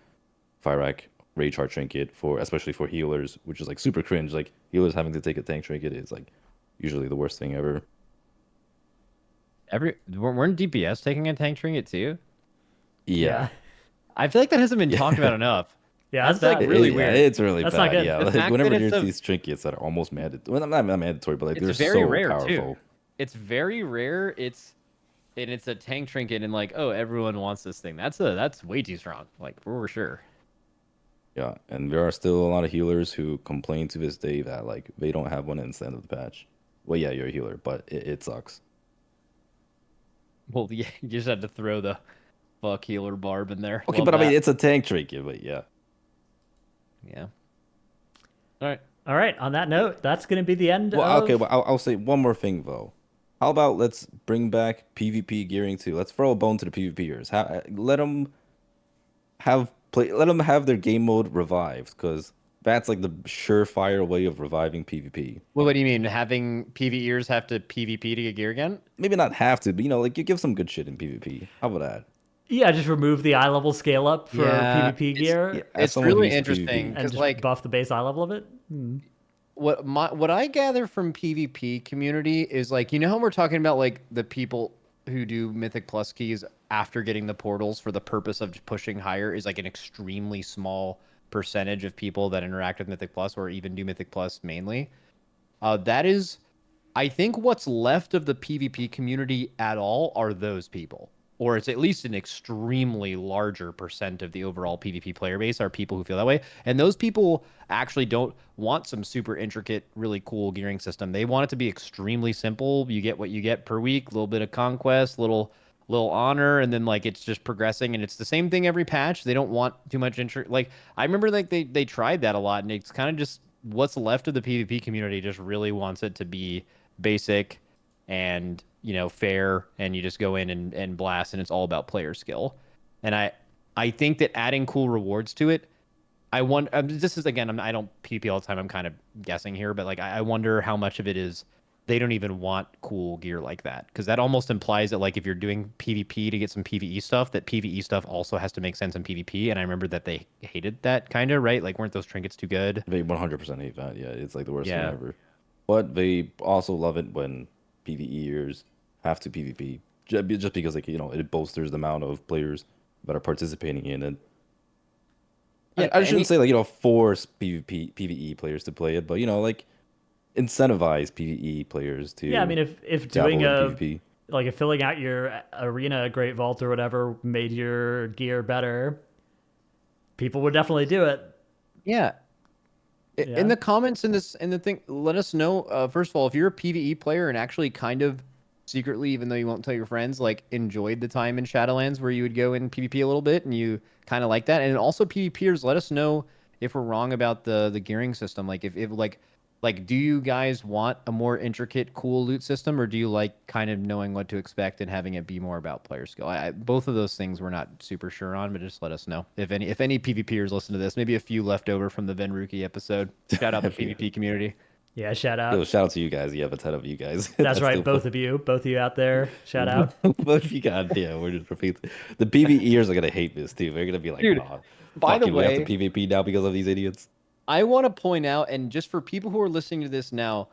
Fyrak Rage Heart trinket for, especially for healers, which is like super cringe. Like healers having to take a tank trinket is like usually the worst thing ever. Weren't DPS taking a tank trinket too? Yeah. I feel like that hasn't been talked about enough. Yeah, That's that's like bad. really Yeah, weird. it's really That's bad. not good. Yeah, The like fact whenever that it's there's a- these trinkets that are almost mandatory, well, not mandatory, but like It's they're very so rare powerful. too. It's very rare. It's a tank trinket, and like, oh, everyone wants this thing. That's way too strong. Like for sure. Yeah, and there are still a lot of healers who complain to this day that like they don't have one instead of the patch. Well, yeah, you're a healer, but it sucks. Well, yeah, you just had to throw the fuck healer barb in there. Okay, Love but I mean that. it's a tank trinket, but yeah. Yeah. All right. All right. On that note, that's going to be the end Well, of. okay, well, I'll say one more thing though. How about let's bring back PvP gearing too? Let's throw a bone to the PvPers. Let them have their game mode revived, because that's like the surefire way of reviving PvP. Well, what do you mean? Having PvEers have to PvP to get gear again? Maybe not have to, but like you give some good shit in PvP. How about that? Yeah, just remove the eye level scale up for Yeah, PvP it's- gear Yeah, as It's someone who really used to interesting PvP. and because just like buff the base eye level of it. what I gather from PvP community is like, you know how we're talking about like the people who do Mythic Plus keys after getting the portals for the purpose of pushing higher is like an extremely small percentage of people that interact with Mythic Plus or even do Mythic Plus mainly. That is, I think what's left of the PvP community at all are those people. Or it's at least an extremely larger percent of the overall PvP player base are people who feel that way. And those people actually don't want some super intricate, really cool gearing system. They want it to be extremely simple. You get what you get per week, a little bit of conquest, little honor, and then like it's just progressing, and it's the same thing every patch. They don't want too much like I remember like they tried that a lot, and it's kind of just what's left of the PvP community just really wants it to be basic and fair, and you just go in and blast, and it's all about player skill. And I think that adding cool rewards to it, I wonder, this is again, I don't PvP all the time, I'm kind of guessing here, but like I wonder how much of it is they don't even want cool gear like that, because that almost implies that like if you're doing PvP to get some PvE stuff, that PvE stuff also has to make sense in PvP. And I remember that they hated that kind of, right? Like weren't those trinkets too good? They 100% hate that. Yeah, it's like the worst thing Yeah. ever. But they also love it when PvEers have to PvP, just because like it bolsters the amount of players that are participating in it. Yeah, I shouldn't say like force PvE players to play it, but like incentivize PvE players to. Yeah, I mean, if dabble doing in a PvP. like if filling out your arena Great Vault or whatever made your gear better, people would definitely do it. Yeah. Yeah. In the comments in the thing, let us know. First of all, if you're a PvE player and actually kind of secretly, even though you won't tell your friends, like enjoyed the time in Shadowlands where you would go in PvP a little bit and you kind of like that. And also PvPers, let us know if we're wrong about the gearing system. Like if like do you guys want a more intricate, cool loot system, or do you like kind of knowing what to expect and having it be more about player skill? Both of those things we're not super sure on, but just let us know if any PvPers listen to this. Maybe a few left over from the VENRUKI episode. Shout out the PvP community. Yeah, shout Yo, out. shout out to you guys. You have a ton of you guys. That's right, both of you out there. Shout out. Both of you, goddamn, we're just repeat. The PvEers are gonna hate this too. They're gonna be like, Dude, "Nah, by the fucking, we have to way- PvP now because of these idiots." I want to point out, and just for people who are listening to this now,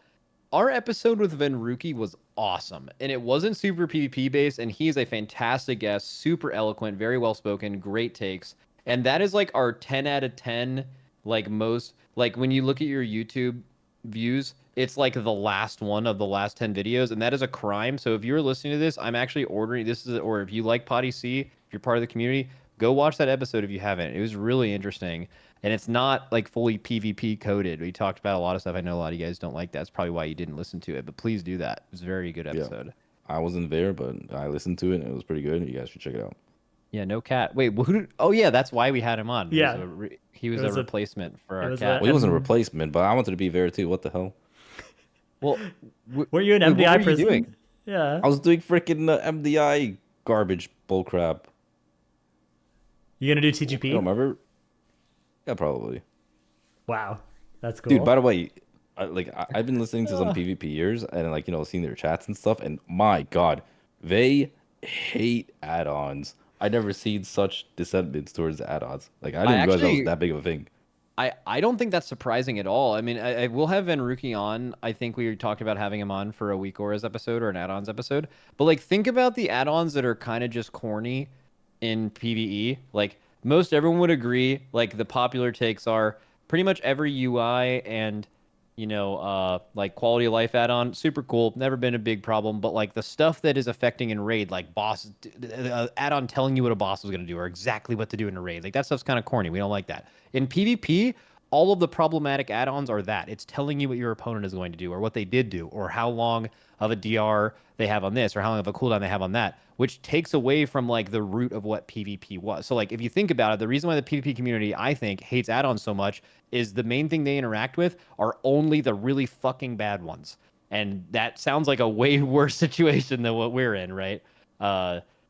our episode with VENRUKI was awesome, and it wasn't super PvP based, and he's a fantastic guest, super eloquent, very well spoken, great takes. And that is like our 10 out of 10, like most, like when you look at your YouTube views, it's like the last one of the last 10 videos, and that is a crime. So if you're listening to this, I'm actually ordering or if you like PoddyC, if you're part of the community, go watch that episode if you haven't. It was really interesting. And it's not like fully PvP coded. We talked about a lot of stuff. I know a lot of you guys don't like that. That's probably why you didn't listen to it, but please do that. It was a very good episode. I wasn't there, but I listened to it and it was pretty good. You guys should check it out. Yeah, no cat. Wait, who did? Oh yeah, that's why we had him on. Yeah. He was a replacement for our was cat. Well, he wasn't a replacement, but I wanted to be there too. What the hell? Well, Were you in wait, MDI what were you prison? doing? Yeah. I was doing freaking MDI garbage bullcrap. You gonna do I TGP? don't remember. Yeah, probably. Wow, that's cool. Dude, by the way, I've been listening to some PvP years and like seeing their chats and stuff, and my God, they hate add-ons. I never seen such dissentments towards add-ons. Like I didn't realize that was that big of a thing. I don't think that's surprising at all. I mean, I will have VENRUKI on. I think we talked about having him on for a Week Auras episode or an add-ons episode. But like, think about the add-ons that are kind of just corny in PvE. Like most everyone would agree. Like the popular takes are pretty much every UI and like quality of life add-on, super cool, never been a big problem. But like the stuff that is affecting in raid, like boss add-on telling you what a boss was gonna do or exactly what to do in a raid, like that stuff's kind of corny. We don't like that. In PvP, all of the problematic add-ons are that it's telling you what your opponent is going to do or what they did do or how long of a DR they have on this or how long of a cooldown they have on that, which takes away from like the root of what PvP was. So like if you think about it, the reason why the PvP community I think hates add-ons so much is the main thing they interact with are only the really fucking bad ones. And that sounds like a way worse situation than what we're in, right?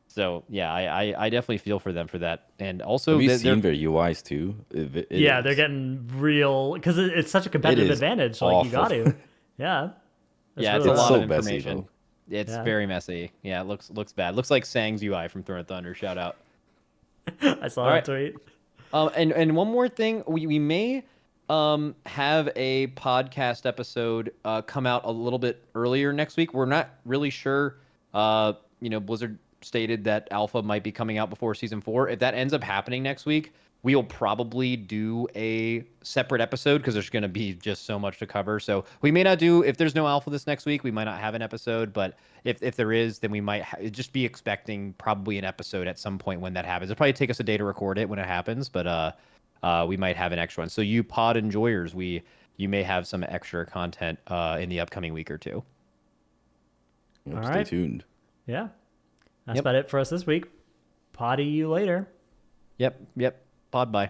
So yeah, I definitely feel for them for that. And also, have you seen their UIs too? Yeah, they're getting real because it's such a competitive advantage. Like you got to, yeah. Yeah, really it's a lot so of information. messy, it's very messy. Yeah, it looks bad. Looks like Sang's UI from Throne of Thunder. Shout out. I saw that tweet. And one more thing, we may have a podcast episode come out a little bit earlier next week. We're not really sure. Blizzard stated that alpha might be coming out before season 4. If that ends up happening next week, we'll probably do a separate episode because there's going to be just so much to cover. So we may not do, if there's no alpha this next week, we might not have an episode. But if there is, then we might just be expecting probably an episode at some point when that happens. It'll probably take us a day to record it when it happens, but we might have an extra one. So you pod enjoyers, you may have some extra content in the upcoming week or two. All right. Stay tuned. Yeah. That's about it for us this week. Poddy you later. Yep. Podbye.